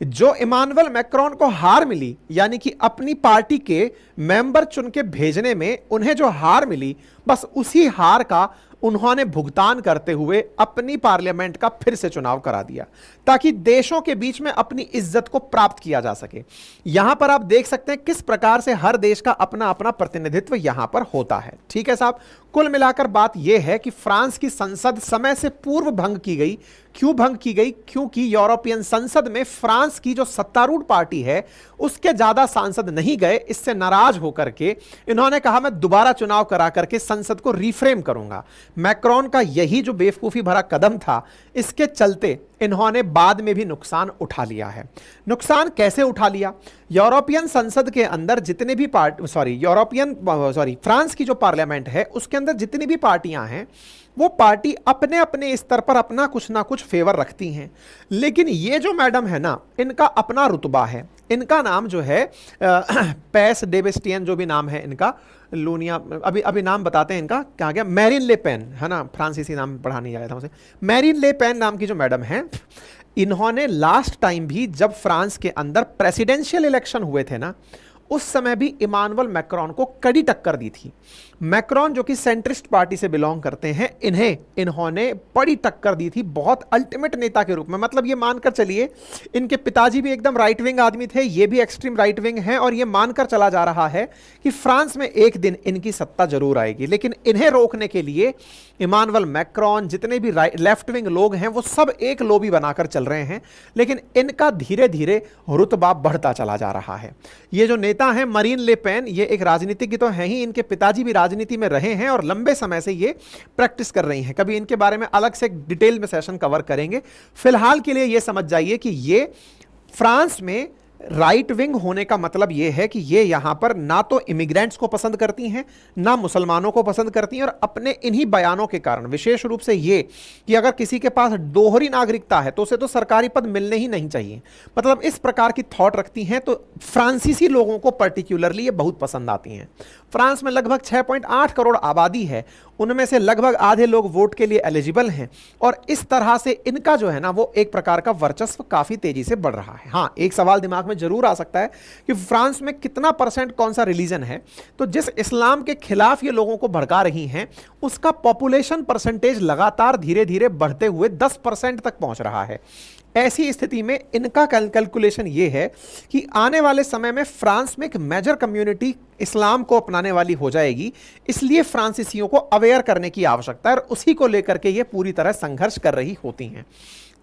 जो इमानुएल मैक्रोन को हार मिली, यानी कि अपनी पार्टी के मेंबर चुन के भेजने में उन्हें जो हार मिली, बस उसी हार का उन्होंने भुगतान करते हुए अपनी पार्लियामेंट का फिर से चुनाव करा दिया, ताकि देशों के बीच में अपनी इज्जत को प्राप्त किया जा सके। यहां पर आप देख सकते हैं किस प्रकार से हर देश का अपना अपना प्रतिनिधित्व यहां पर होता है। ठीक है साहब, कुल मिलाकर बात यह है कि फ्रांस की संसद समय से पूर्व भंग की गई। क्यों भंग की गई? क्योंकि यूरोपियन संसद में फ्रांस की जो सत्तारूढ़ पार्टी है उसके ज्यादा सांसद नहीं गए। इससे नाराज होकर के इन्होंने कहा मैं दोबारा चुनाव करा करके संसद को रिफ्रेम करूंगा। मैक्रोन का यही जो बेवकूफी भरा कदम था, इसके चलते इन्होंने बाद में भी नुकसान उठा लिया है। नुकसान कैसे उठा लिया? यूरोपियन संसद के अंदर जितने भी फ्रांस की जो पार्लियामेंट है उसके अंदर जितनी भी पार्टियां हैं, वो पार्टी अपने अपने स्तर पर अपना कुछ ना कुछ फेवर रखती हैं। लेकिन ये जो मैडम है ना, इनका अपना रुतबा है। इनका नाम जो है पैस डेबेस्टियन, जो भी नाम है इनका, लूनिया, अभी नाम बताते हैं इनका, क्या गया, मैरिन ले पेन है ना, फ्रांसीसी नाम पढ़ा नहीं आया था मुझे। मैरिन ले पेन नाम की जो मैडम है, इन्होंने लास्ट टाइम भी जब फ्रांस के अंदर प्रेसिडेंशियल इलेक्शन हुए थे ना, उस समय भी इमानुएल मैक्रोन को कड़ी टक्कर दी थी। मैक्रोन जो कि सेंट्रिस्ट पार्टी से बिलोंग करते हैं, इन्होंने बड़ी टक्कर दी थी, बहुत अल्टीमेट नेता के रूप में। मतलब ये मानकर चलिए, इनके पिताजी भी एकदम राइट विंग आदमी थे, ये भी एक्सट्रीम राइट विंग हैं, और ये मानकर चला जा रहा है कि फ्रांस में एक दिन इनकी सत्ता जरूर आएगी। लेकिन इन्हें रोकने के लिए इमानुएल मैक्रोन, जितने भी लेफ्ट विंग लोग हैं, वो सब एक लॉबी बनाकर चल रहे हैं। लेकिन इनका धीरे धीरे रुतबा बढ़ता चला जा रहा है। ये जो नेता हैं मरीन ले पेन, ये एक राजनीतिज्ञ तो हैं ही, इनके पिताजी भी राजनीति में रहे हैं और लंबे समय से ये प्रैक्टिस कर रही हैं। कभी इनके बारे में अलग से एक डिटेल में सेशन कवर करेंगे। फिलहाल के लिए ये समझ जाइए कि ये फ्रांस में राइट विंग होने का मतलब यह है कि ये यहां पर ना तो इमिग्रेंट्स को पसंद करती हैं, ना मुसलमानों को पसंद करती हैं, और अपने इन्हीं बयानों के कारण, विशेष रूप से ये कि अगर किसी के पास दोहरी नागरिकता है तो उसे तो सरकारी पद मिलने ही नहीं चाहिए, मतलब इस प्रकार की थॉट रखती हैं। तो फ्रांसीसी लोगों को पर्टिकुलरली ये बहुत पसंद आती हैं। फ्रांस में लगभग 6.8 करोड़ आबादी है, उनमें से लगभग आधे लोग वोट के लिए एलिजिबल हैं और इस तरह से इनका जो है ना वो एक प्रकार का वर्चस्व काफी तेजी से बढ़ रहा है। हाँ, एक सवाल दिमाग में जरूर आ सकता है कि फ्रांस में कितना परसेंट कौन सा रिलीजन है, तो जिस इस्लाम के खिलाफ ये लोगों को भड़का रही हैं उसका पॉपुलेशन परसेंटेज लगातार धीरे धीरे बढ़ते हुए 10% तक पहुंच रहा है। ऐसी स्थिति में इनका कैलकुलेशन ये है कि आने वाले समय में फ्रांस में एक मेजर कम्युनिटी इस्लाम को अपनाने वाली हो जाएगी, इसलिए फ्रांसीसियों को अवेयर करने की आवश्यकता है और उसी को लेकर के ये पूरी तरह संघर्ष कर रही होती हैं।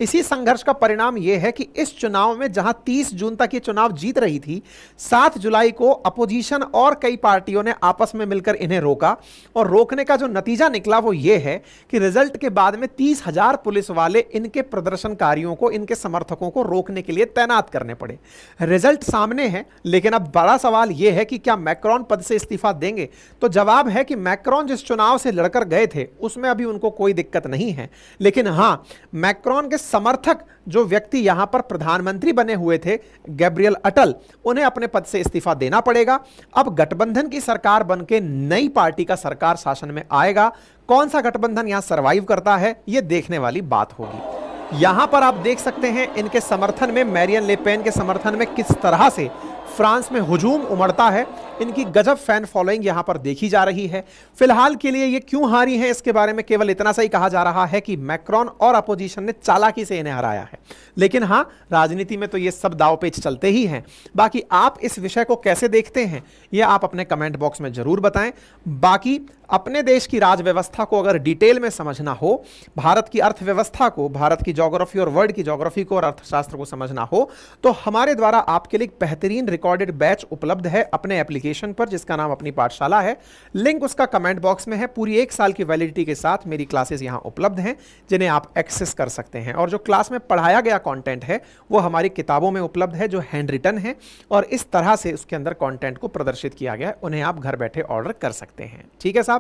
इसी संघर्ष का परिणाम यह है कि इस चुनाव में जहां 30 जून तक ये चुनाव जीत रही थी, 7 जुलाई को अपोजिशन और कई पार्टियों ने आपस में मिलकर इन्हें रोका और रोकने का जो नतीजा निकला वो ये है कि रिजल्ट के बाद में 30,000 पुलिस वाले इनके प्रदर्शनकारियों को, इनके समर्थकों को रोकने के लिए तैनात करने पड़े। रिजल्ट सामने है, लेकिन अब बड़ा सवाल यह है कि क्या मैक्रोन पद से इस्तीफा देंगे? तो जवाब है कि मैक्रोन जिस चुनाव से लड़कर गए थे उसमें अभी उनको कोई दिक्कत नहीं है, लेकिन हां, मैक्रोन के समर्थक जो व्यक्ति यहां पर प्रधानमंत्री बने हुए थे, गैब्रियल अटल, उन्हें अपने पद से इस्तीफा देना पड़ेगा। अब गठबंधन की सरकार बनके नई पार्टी का सरकार शासन में आएगा। कौन सा गठबंधन यहां सरवाइव करता है, यह देखने वाली बात होगी। यहां पर आप देख सकते हैं इनके समर्थन में, मैरियन ले पेन के समर्थन में किस तरह से फ्रांस में हुजूम उमड़ता है। इनकी गजब फैन फॉलोइंग यहां पर देखी जा रही है। फिलहाल के लिए ये क्यों हारी है इसके बारे में केवल इतना सा ही कहा जा रहा है कि मैक्रोन और अपोजिशन ने चालाकी से इन्हें हराया है, लेकिन हां, राजनीति में तो ये सब दांव-पेच चलते ही हैं। बाकी आप इस विषय को कैसे देखते हैं ये आप अपने कमेंट बॉक्स में जरूर बताएं। बाकी अपने देश की राज व्यवस्था को अगर डिटेल में समझना हो, भारत की अर्थव्यवस्था को, भारत की ज्योग्राफी और वर्ल्ड की ज्योग्राफी को और अर्थशास्त्र को समझना हो, तो हमारे द्वारा आपके लिए एक बेहतरीन रिकॉर्डेड बैच उपलब्ध है अपने एप्लीकेशन पर, जिसका नाम अपनी पाठशाला है। लिंक उसका कमेंट बॉक्स में है। पूरी 1 साल की वैलिडिटी के साथ मेरी क्लासेस यहां उपलब्ध हैं, जिन्हें आप एक्सेस कर सकते हैं। और जो क्लास में पढ़ाया गया कंटेंट है वो हमारी किताबों में उपलब्ध है, जो हैंड रिटन है और इस तरह से उसके अंदर कंटेंट को प्रदर्शित किया गया है। उन्हें आप घर बैठे ऑर्डर कर सकते हैं। ठीक है साहब,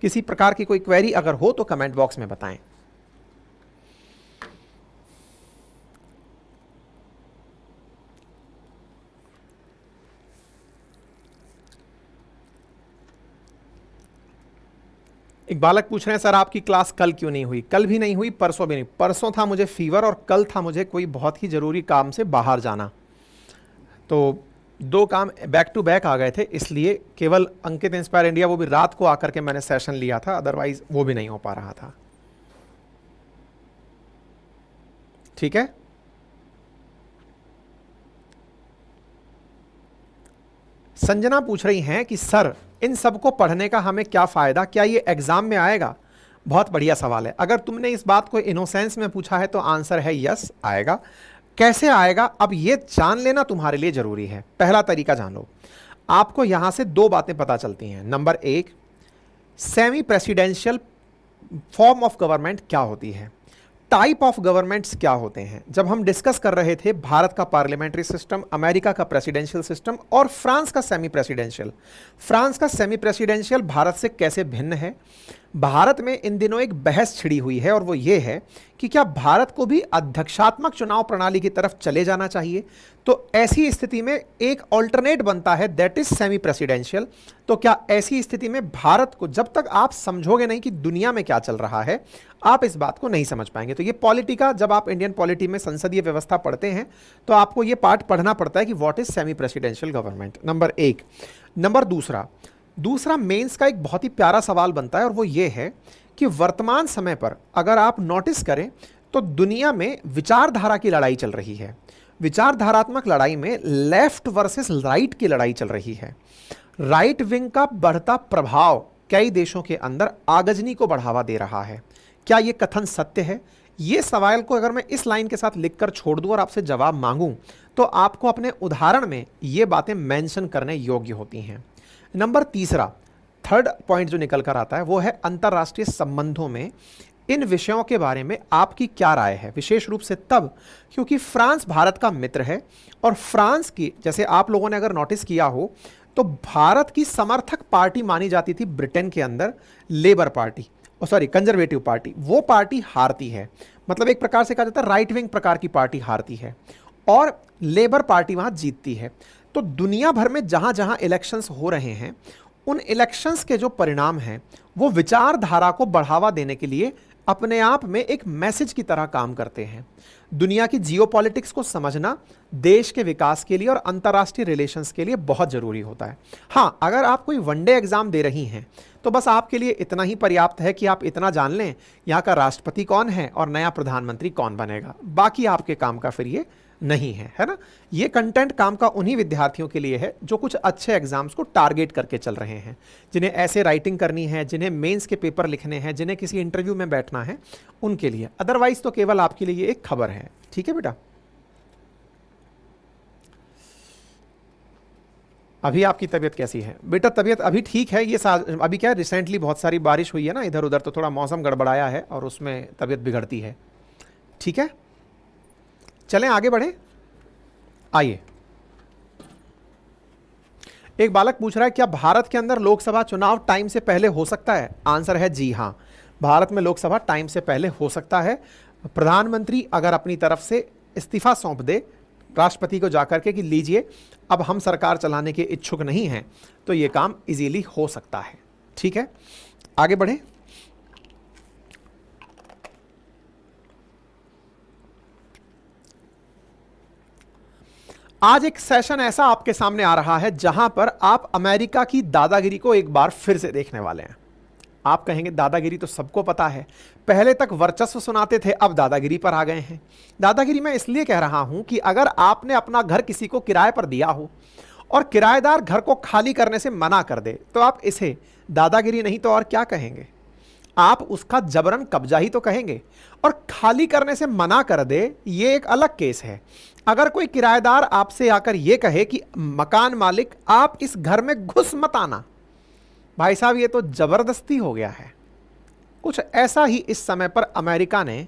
किसी प्रकार की कोई क्वेरी अगर हो तो कमेंट बॉक्स में बताएं। एक बालक पूछ रहे हैं, सर आपकी क्लास कल क्यों नहीं हुई? कल भी नहीं हुई, परसों भी नहीं। परसों था मुझे फीवर और कल था मुझे कोई बहुत ही ज़रूरी काम से बाहर जाना, तो 2 काम बैक टू बैक आ गए थे, इसलिए केवल अंकित इंस्पायर इंडिया वो भी रात को आकर के मैंने सेशन लिया था, अदरवाइज वो भी नहीं हो पा रहा था। ठीक है, संजना पूछ रही हैं कि सर इन सब को पढ़ने का हमें क्या फ़ायदा, क्या ये एग्ज़ाम में आएगा? बहुत बढ़िया सवाल है। अगर तुमने इस बात को इनोसेंस में पूछा है तो आंसर है यस, आएगा। कैसे आएगा, अब ये जान लेना तुम्हारे लिए ज़रूरी है। पहला तरीका जान लो। आपको यहाँ से 2 बातें पता चलती हैं। Number 1, semi presidential form of government क्या होती है, टाइप ऑफ गवर्नमेंट्स क्या होते हैं। जब हम डिस्कस कर रहे थे भारत का पार्लियामेंट्री सिस्टम, अमेरिका का प्रेसिडेंशियल सिस्टम और फ्रांस का सेमी प्रेसिडेंशियल, फ्रांस का सेमी प्रेसिडेंशियल भारत से कैसे भिन्न है, भारत में इन दिनों एक बहस छिड़ी हुई है और वो ये है कि क्या भारत को भी अध्यक्षात्मक चुनाव प्रणाली की तरफ चले जाना चाहिए। तो ऐसी स्थिति में एक ऑल्टरनेट बनता है, दैट इज सेमी प्रेसिडेंशियल। तो क्या ऐसी स्थिति में भारत को, जब तक आप समझोगे नहीं कि दुनिया में क्या चल रहा है, आप इस बात को नहीं समझ पाएंगे। तो ये पॉलिटिका, जब आप इंडियन पॉलिटी में संसदीय व्यवस्था पढ़ते हैं तो आपको ये पार्ट पढ़ना पड़ता है कि what is semi presidential government, number 1। Number दूसरा मेंस का एक बहुत ही प्यारा सवाल बनता है और वो ये है कि वर्तमान समय पर अगर आप नोटिस करें तो दुनिया में विचारधारा की लड़ाई चल रही है। विचारधारात्मक लड़ाई में लेफ्ट वर्सेस राइट की लड़ाई चल रही है। राइट विंग का बढ़ता प्रभाव कई देशों के अंदर आगजनी को बढ़ावा दे रहा है। क्या ये कथन सत्य है? ये सवाल को अगर मैं इस लाइन के साथ लिखकर छोड़ दूं और आपसे जवाब मांगूं तो आपको अपने उदाहरण में ये बातें मेंशन करने योग्य होती हैं। नंबर 3, थर्ड पॉइंट जो निकल कर आता है वो है अंतर्राष्ट्रीय संबंधों में इन विषयों के बारे में आपकी क्या राय है। विशेष रूप से तब क्योंकि फ्रांस भारत का मित्र है और फ्रांस की, जैसे आप लोगों ने अगर नोटिस किया हो तो भारत की समर्थक पार्टी मानी जाती थी ब्रिटेन के अंदर labour party, sorry conservative party, वो पार्टी हारती है। मतलब एक प्रकार से कहा जाता है राइट विंग प्रकार की पार्टी हारती है और लेबर पार्टी वहां जीतती है। तो दुनिया भर में जहां जहां इलेक्शंस हो रहे हैं उन इलेक्शंस के जो परिणाम हैं वो विचारधारा को बढ़ावा देने के लिए अपने आप में एक मैसेज की तरह काम करते हैं। दुनिया की जियोपॉलिटिक्स को समझना देश के विकास के लिए और अंतर्राष्ट्रीय रिलेशंस के लिए बहुत जरूरी होता है। हाँ, अगर आप कोई वनडे एग्जाम दे रही हैं तो बस आपके लिए इतना ही पर्याप्त है कि आप इतना जान लें यहाँ का राष्ट्रपति कौन है और नया प्रधानमंत्री कौन बनेगा, बाकी आपके काम का फिर ये नहीं है, है ना। ये कंटेंट काम का उन्हीं विद्यार्थियों के लिए है जो कुछ अच्छे एग्जाम्स को टारगेट करके चल रहे हैं, जिन्हें ऐसे राइटिंग करनी है, जिन्हें मेंस के पेपर लिखने हैं, जिन्हें किसी इंटरव्यू में बैठना है, उनके लिए। अदरवाइज तो केवल आपके लिए ये एक खबर है। ठीक है बेटा। अभी आपकी तबीयत कैसी है बेटा? तबीयत अभी ठीक है। ये अभी क्या है, रिसेंटली बहुत सारी बारिश हुई है ना इधर उधर, तो थोड़ा मौसम गड़बड़ाया है और उसमें तबीयत बिगड़ती है। ठीक है, चलें आगे बढ़े। आइए, एक बालक पूछ रहा है क्या भारत के अंदर लोकसभा चुनाव टाइम से पहले हो सकता है? आंसर है जी हाँ, भारत में लोकसभा टाइम से पहले हो सकता है। प्रधानमंत्री अगर अपनी तरफ से इस्तीफा सौंप दे राष्ट्रपति को जाकर के कि लीजिए अब हम सरकार चलाने के इच्छुक नहीं हैं, तो ये काम इजीली हो सकता है। ठीक है, आगे बढ़े। आज एक सेशन ऐसा आपके सामने आ रहा है जहां पर आप अमेरिका की दादागिरी को एक बार फिर से देखने वाले हैं। आप कहेंगे दादागिरी तो सबको पता है, पहले तक वर्चस्व सुनाते थे, अब दादागिरी पर आ गए हैं। दादागिरी मैं इसलिए कह रहा हूं कि अगर आपने अपना घर किसी को किराए पर दिया हो और किराएदार घर को खाली करने से मना कर दे, तो आप इसे दादागिरी नहीं तो और क्या कहेंगे? आप उसका जबरन कब्जा ही तो कहेंगे। और खाली करने से मना कर दे, ये एक अलग केस है। अगर कोई किराएदार आपसे आकर यह कहे कि मकान मालिक आप इस घर में घुस मत आना, भाई साहब ये तो जबरदस्ती हो गया है। कुछ ऐसा ही इस समय पर अमेरिका ने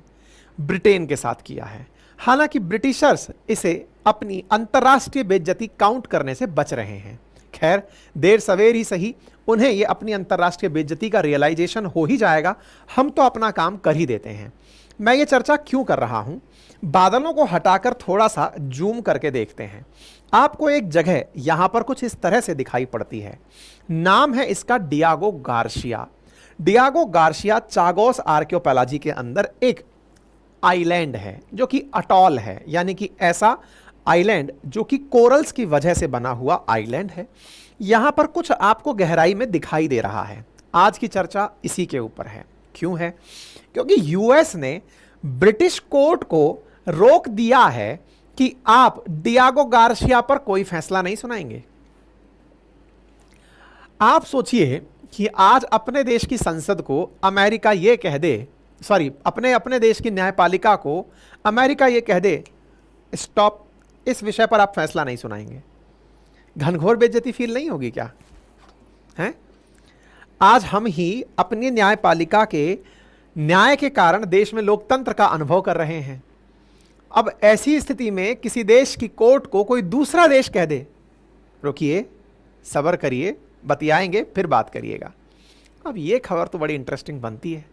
ब्रिटेन के साथ किया है। हालांकि ब्रिटिशर्स इसे अपनी अंतर्राष्ट्रीय बेइज्जती काउंट करने से बच रहे हैं। खैर, देर सवेर ही सही उन्हें ये अपनी अंतर्राष्ट्रीय बेइज्जती का रियलाइजेशन हो ही जाएगा। हम तो अपना काम कर ही देते हैं। मैं ये चर्चा क्यों कर रहा हूं? बादलों को हटाकर थोड़ा सा जूम करके देखते हैं। आपको एक जगह यहां पर कुछ इस तरह से दिखाई पड़ती है। नाम है इसका Diego Garcia. Diego Garcia Chagos archipelago के अंदर एक आइलैंड है जो कि अटॉल है, यानी कि ऐसा आइलैंड जो कि कोरल्स की वजह से बना हुआ आइलैंड है। यहां पर कुछ आपको गहराई में दिखाई दे रहा है। आज की चर्चा इसी के ऊपर है। क्यों है? क्योंकि यूएस ने ब्रिटिश कोर्ट को रोक दिया है कि आप डियागो गार्सिया पर कोई फैसला नहीं सुनाएंगे। आप सोचिए कि आज अपने देश की संसद को अमेरिका यह कह दे, अपने देश की न्यायपालिका को अमेरिका यह कह दे स्टॉप, इस विषय पर आप फैसला नहीं सुनाएंगे। घनघोर बेइज्जती फील नहीं होगी क्या? हैं? आज हम ही अपनी न्यायपालिका के न्याय के कारण देश में लोकतंत्र का अनुभव कर रहे हैं। अब ऐसी स्थिति में किसी देश की कोर्ट को कोई दूसरा देश कह दे रुकिए, सब्र करिए, बतियाएंगे, फिर बात करिएगा। अब ये खबर तो बड़ी इंटरेस्टिंग बनती है।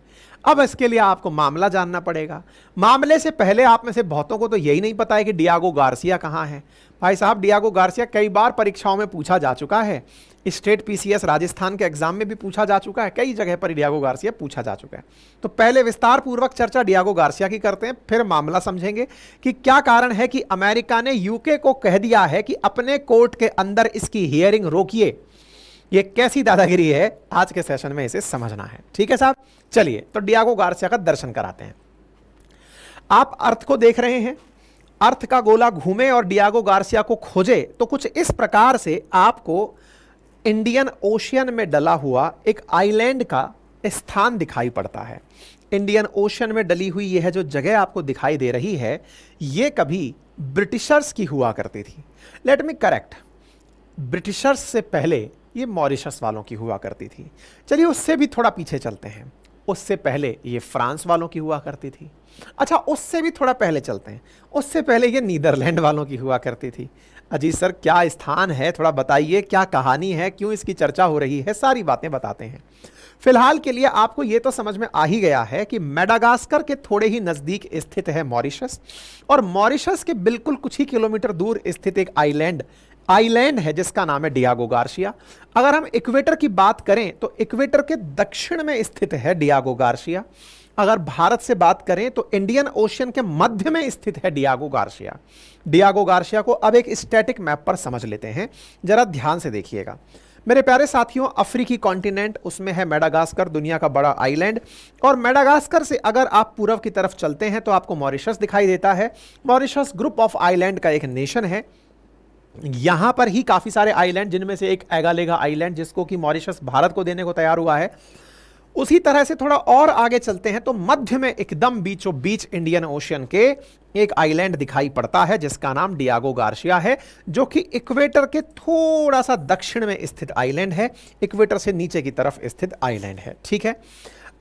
अब इसके लिए आपको मामला जानना पड़ेगा। मामले से पहले आप में से बहुतों को तो यही नहीं पता है कि डियागो गार्सिया कहाँ है। भाई साहब, डियागो गार्सिया कई बार परीक्षाओं में पूछा जा चुका है। स्टेट पीसीएस राजस्थान के एग्जाम में भी पूछा जा चुका है, कई जगह पर डियागो गार्सिया पूछा जा चुका है। तो पहले विस्तार पूर्वक चर्चा डियागो गार्सिया की करते हैं, फिर मामला समझेंगे कि क्या कारण है कि अमेरिका ने यूके को कह दिया है कि अपने कोर्ट के अंदर इसकी हियरिंग रोकिए। ये कैसी दादागिरी है, आज के सेशन में इसे समझना है। ठीक है साहब, चलिए तो डियागो गार्सिया का दर्शन कराते हैं। आप अर्थ को देख रहे हैं, अर्थ का गोला घूमे और डियागो गार्सिया को खोजे तो कुछ इस प्रकार से आपको इंडियन ओशियन में डला हुआ एक आइलैंड का स्थान दिखाई पड़ता है। इंडियन ओशियन में डली हुई यह जो जगह आपको दिखाई दे रही है, यह कभी ब्रिटिशर्स की हुआ करती थी। लेट मी करेक्ट, ब्रिटिशर्स से पहले ये मॉरिशस वालों की हुआ करती थी। चलिए उससे भी थोड़ा पीछे चलते हैं। उससे पहले ये फ्रांस वालों की हुआ करती थी। अच्छा, उससे भी थोड़ा पहले चलते हैं। उससे पहले ये नीदरलैंड वालों की हुआ करती थी। अजी सर, क्या स्थान है, थोड़ा बताइए, क्या कहानी है, क्यों इसकी चर्चा हो रही है, सारी बातें बताते हैं। फिलहाल के लिए आपको ये तो समझ में आ ही गया है कि मेडागास्कर के थोड़े ही नज़दीक स्थित है मॉरिशस, और मॉरिशस के बिल्कुल कुछ ही किलोमीटर दूर स्थित एक आइलैंड आइलैंड है जिसका नाम है डियागो गार्सिया। अगर हम इक्वेटर की बात करें तो इक्वेटर के दक्षिण में स्थित है डियागो गार्सिया। अगर भारत से बात करें तो इंडियन ओशियन के मध्य में स्थित है डियागो गार्सिया। डियागो गार्सिया को अब एक स्टैटिक मैप पर समझ लेते हैं, जरा ध्यान से देखिएगा मेरे प्यारे साथियों। अफ्रीकी कॉन्टिनेंट, उसमें है मेडागास्कर, दुनिया का बड़ा आइलैंड। और मेडागास्कर से अगर आप पूर्व की तरफ चलते हैं तो आपको मॉरिशस दिखाई देता है। मॉरिशस ग्रुप ऑफ आइलैंड का एक नेशन है। यहां पर ही काफी सारे आइलैंड, जिनमें से एक एगालेगा आइलैंड जिसको कि मॉरिशस भारत को देने को तैयार हुआ है। उसी तरह से थोड़ा और आगे चलते हैं तो मध्य में एकदम बीचों बीच इंडियन ओशियन के एक आइलैंड दिखाई पड़ता है जिसका नाम डियागो गार्सिया है, जो कि इक्वेटर के थोड़ा सा दक्षिण में स्थित आइलैंड है। इक्वेटर से नीचे की तरफ स्थित आइलैंड है, ठीक है।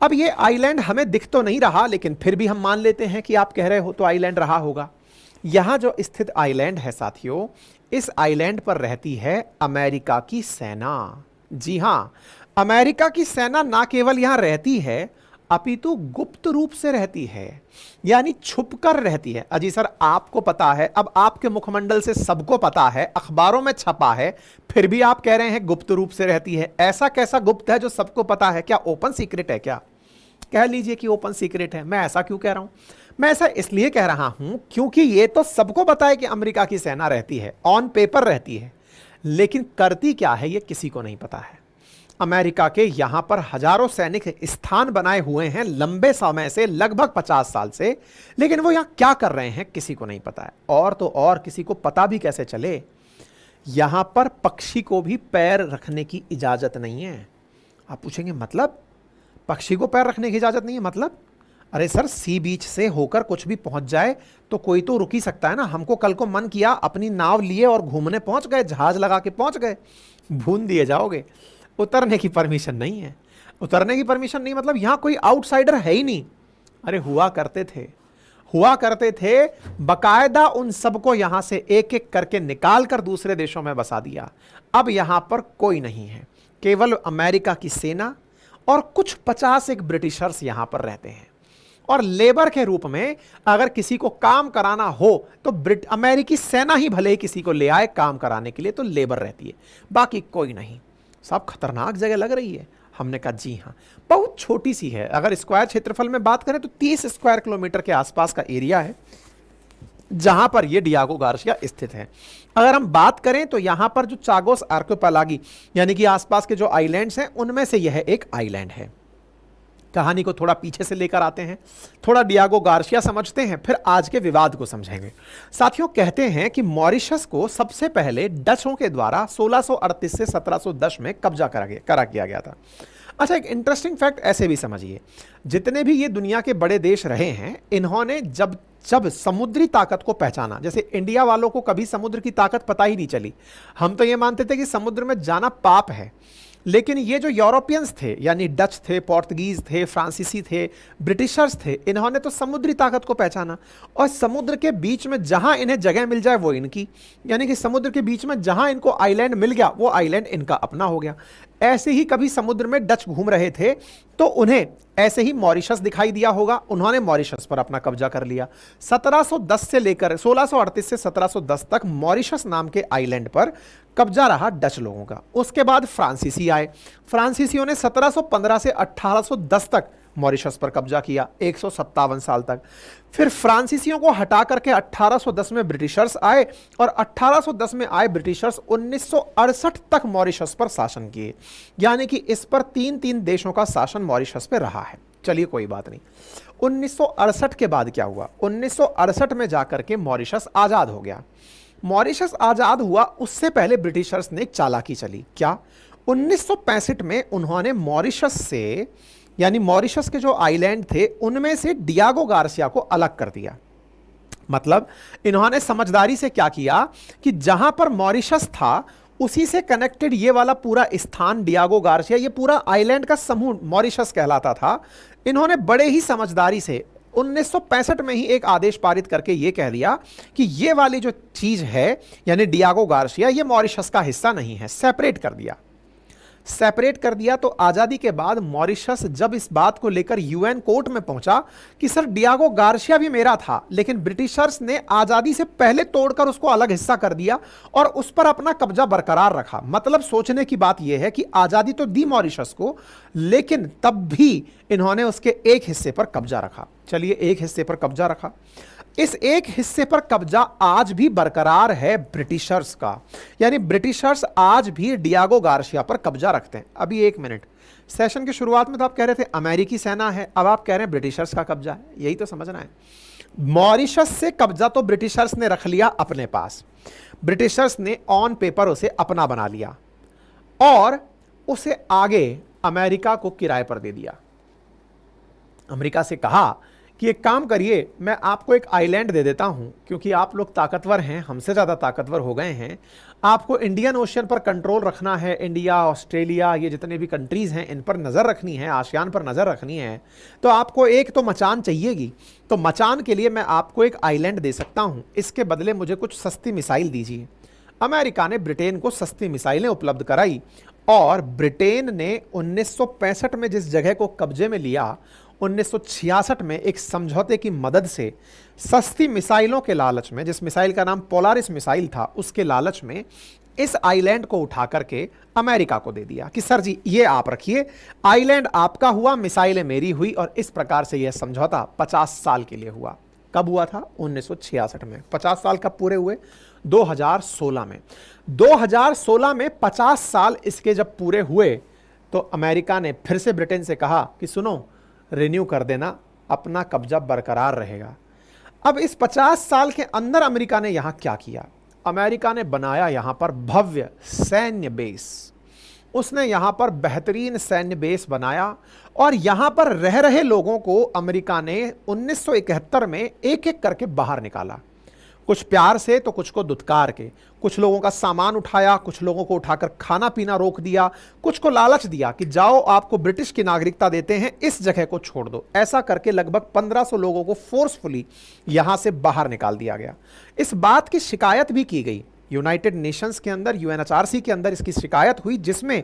अब ये आइलैंड हमें दिख तो नहीं रहा, लेकिन फिर भी हम मान लेते हैं कि आप कह रहे हो तो आइलैंड रहा होगा। यहां जो स्थित आइलैंड है साथियों, इस आइलैंड पर रहती है अमेरिका की सेना। जी हां, अमेरिका की सेना ना केवल यहां रहती है अपितु गुप्त रूप से रहती है, यानी छुपकर रहती है। अजी सर, आपको पता है, अब आपके मुखमंडल से सबको पता है, अखबारों में छपा है, फिर भी आप कह रहे हैं गुप्त रूप से रहती है। ऐसा कैसा गुप्त है जो सबको पता है? क्या ओपन सीक्रेट है? क्या कह लीजिए कि ओपन सीक्रेट है। मैं ऐसा क्यों कह रहा हूं? मैं ऐसा इसलिए कह रहा हूं क्योंकि ये तो सबको पता है कि अमेरिका की सेना रहती है, ऑन पेपर रहती है, लेकिन करती क्या है ये किसी को नहीं पता है। अमेरिका के यहां पर हजारों सैनिक स्थान बनाए हुए हैं लंबे समय से, लगभग 50 साल से, लेकिन वो यहां क्या कर रहे हैं किसी को नहीं पता है। और तो और किसी को पता भी कैसे चले, यहां पर पक्षी को भी पैर रखने की इजाजत नहीं है। आप पूछेंगे मतलब? पक्षी को पैर रखने की इजाजत नहीं है मतलब? अरे सर, सी बीच से होकर कुछ भी पहुंच जाए तो कोई तो रुक ही सकता है ना। हमको कल को मन किया, अपनी नाव लिए और घूमने पहुंच गए, जहाज लगा के पहुंच गए, भून दिए जाओगे। उतरने की परमिशन नहीं है। उतरने की परमिशन नहीं मतलब यहां कोई आउटसाइडर है ही नहीं। अरे हुआ करते थे बकायदा उन सबको यहां से एक एक करके निकाल कर दूसरे देशों में बसा दिया। अब यहां पर कोई नहीं है, केवल अमेरिका की सेना और कुछ 50 एक ब्रिटिशर्स यहां पर रहते हैं। और लेबर के रूप में अगर किसी को काम कराना हो तो अमेरिकी सेना ही भले ही किसी को ले आए काम कराने के लिए, तो लेबर रहती है, बाकी कोई नहीं। सब खतरनाक जगह लग रही है। हमने कहा जी हाँ, बहुत छोटी सी है। अगर स्क्वायर क्षेत्रफल में बात करें तो 30 स्क्वायर किलोमीटर के आसपास का एरिया है जहां पर यह डियागो गार्सिया स्थित है। अगर हम बात करें तो यहां पर जो चागोस आर्किपेलागी यानी कि आसपास के जो आइलैंड्स हैं उनमें से यह एक आइलैंड है। कहानी को थोड़ा पीछे से लेकर आते हैं, थोड़ा डियागो गार्सिया समझते हैं, फिर आज के विवाद को समझेंगे। साथियों, कहते हैं कि मॉरिशस को सबसे पहले डचों के द्वारा 1638 से 1710 में कब्जा करा किया गया था। अच्छा, एक इंटरेस्टिंग फैक्ट ऐसे भी समझिए, जितने भी ये दुनिया के बड़े देश रहे हैं, इन्होंने जब समुद्री ताकत को पहचाना, जैसे इंडिया वालों को कभी समुद्र की ताकत पता ही नहीं चली। हम तो ये मानते थे कि समुद्र में जाना पाप है, लेकिन ये जो यूरोपियंस थे, यानी डच थे, पोर्तुगीज थे, फ्रांसीसी थे, ब्रिटिशर्स थे, इन्होंने तो समुद्री ताकत को पहचाना और समुद्र के बीच में जहां इन्हें जगह मिल जाए वो इनकी, यानी कि समुद्र के बीच में जहां इनको आइलैंड मिल गया वो आइलैंड इनका अपना हो गया। ऐसे ही कभी समुद्र में डच घूम रहे थे तो उन्हें ऐसे ही मॉरिशस दिखाई दिया होगा, उन्होंने मॉरिशस पर अपना कब्जा कर लिया। 1710 से लेकर 1638 से 1710 तक मॉरिशस नाम के आइलैंड पर कब्जा रहा डच लोगों का। उसके बाद फ्रांसीसी आए, फ्रांसीसियों ने 1715 से 1810 तक मॉरिशस पर कब्जा किया, 157 साल तक। फिर फ्रांसीसियों को हटा करके 1810 में ब्रिटिशर्स आए और 1810 में आए ब्रिटिशर्स 1968 तक मॉरिशस पर शासन किए, यानी कि इस पर 3-3 देशों का शासन मॉरिशस पे रहा है। चलिए कोई बात नहीं। 1968 के बाद क्या हुआ? 1968 में जाकर के मॉरिशस आजाद हो गया। मॉरिशस आजाद हुआ उससे पहले ब्रिटिशर्स ने एक चालाकी चली। क्या? 1965 में उन्होंने मॉरिशस से, यानी मॉरिशस के जो आइलैंड थे उनमें से डियागो गार्सिया को अलग कर दिया। मतलब इन्होंने समझदारी से क्या किया कि जहां पर मॉरिशस था उसी से कनेक्टेड ये वाला पूरा स्थान डियागो गार्सिया, ये पूरा आइलैंड का समूह मॉरिशस कहलाता था। इन्होंने बड़े ही समझदारी से 1965 में ही एक आदेश पारित करके ये कह दिया कि ये वाली जो चीज है यानी डियागो गार्सिया, ये मॉरिशस का हिस्सा नहीं है, सेपरेट कर दिया। सेपरेट कर दिया। तो आजादी के बाद मॉरिशस जब इस बात को लेकर यूएन कोर्ट में पहुंचा कि सर डियागो गार्सिया भी मेरा था, लेकिन ब्रिटिशर्स ने आजादी से पहले तोड़कर उसको अलग हिस्सा कर दिया और उस पर अपना कब्जा बरकरार रखा। मतलब सोचने की बात यह है कि आजादी तो दी मॉरिशस को, लेकिन तब भी इन्होंने उसके एक हिस्से पर कब्जा रखा। चलिए, एक हिस्से पर कब्जा रखा, इस एक हिस्से पर कब्जा आज भी बरकरार है ब्रिटिशर्स का, यानी ब्रिटिशर्स आज भी डियागो गार्सिया पर कब्जा रखते हैं। अभी एक मिनट, सेशन की शुरुआत में तो आप कह रहे थे अमेरिकी सेना है, अब आप कह रहे हैं ब्रिटिशर्स का कब्जा है। यही तो समझना है। मॉरिशस से कब्जा तो ब्रिटिशर्स ने रख लिया अपने पास, ब्रिटिशर्स ने ऑन पेपर उसे अपना बना लिया और उसे आगे अमेरिका को किराए पर दे दिया। अमेरिका से कहा कि एक काम करिए, मैं आपको एक आइलैंड दे देता हूं, क्योंकि आप लोग ताकतवर हैं, हमसे ज़्यादा ताकतवर हो गए हैं, आपको इंडियन ओशियन पर कंट्रोल रखना है, इंडिया, ऑस्ट्रेलिया, ये जितने भी कंट्रीज़ हैं इन पर नज़र रखनी है, आसियान पर नज़र रखनी है, तो आपको एक तो मचान चाहिएगी। तो मचान के लिए मैं आपको एक आइलैंड दे सकता हूँ, इसके बदले मुझे कुछ सस्ती मिसाइल दीजिए। अमेरिका ने ब्रिटेन को सस्ती मिसाइलें उपलब्ध कराई और ब्रिटेन ने 1965 में जिस जगह को कब्जे में लिया, 1966 में एक समझौते की मदद से सस्ती मिसाइलों के लालच में, जिस मिसाइल का नाम पोलारिस मिसाइल था, उसके लालच में इस आइलैंड को उठा करके अमेरिका को दे दिया कि सर जी ये आप रखिए, आइलैंड आपका हुआ, मिसाइलें मेरी हुई। और इस प्रकार से यह समझौता 50 साल के लिए हुआ। कब हुआ था? 1966 में। 50 साल कब पूरे हुए? 2016 में। 2016 में 50 साल इसके जब पूरे हुए तो अमेरिका ने फिर से ब्रिटेन से कहा कि सुनो, रिन्यू कर देना, अपना कब्जा बरकरार रहेगा। अब इस 50 साल के अंदर अमेरिका ने यहां क्या किया? अमेरिका ने बनाया यहां पर भव्य सैन्य बेस। उसने यहां पर बेहतरीन सैन्य बेस बनाया और यहां पर रह रहे लोगों को अमेरिका ने 1971 में एक एक करके बाहर निकाला। कुछ प्यार से तो कुछ को दुत्कार के। कुछ लोगों का सामान उठाया, कुछ लोगों को उठाकर खाना पीना रोक दिया, कुछ को लालच दिया कि जाओ आपको ब्रिटिश की नागरिकता देते हैं, इस जगह को छोड़ दो। ऐसा करके लगभग 1500 लोगों को फोर्सफुली यहां से बाहर निकाल दिया गया। इस बात की शिकायत भी की गई यूनाइटेड नेशंस के अंदर, यूएनएचआरसी के अंदर इसकी शिकायत हुई, जिसमें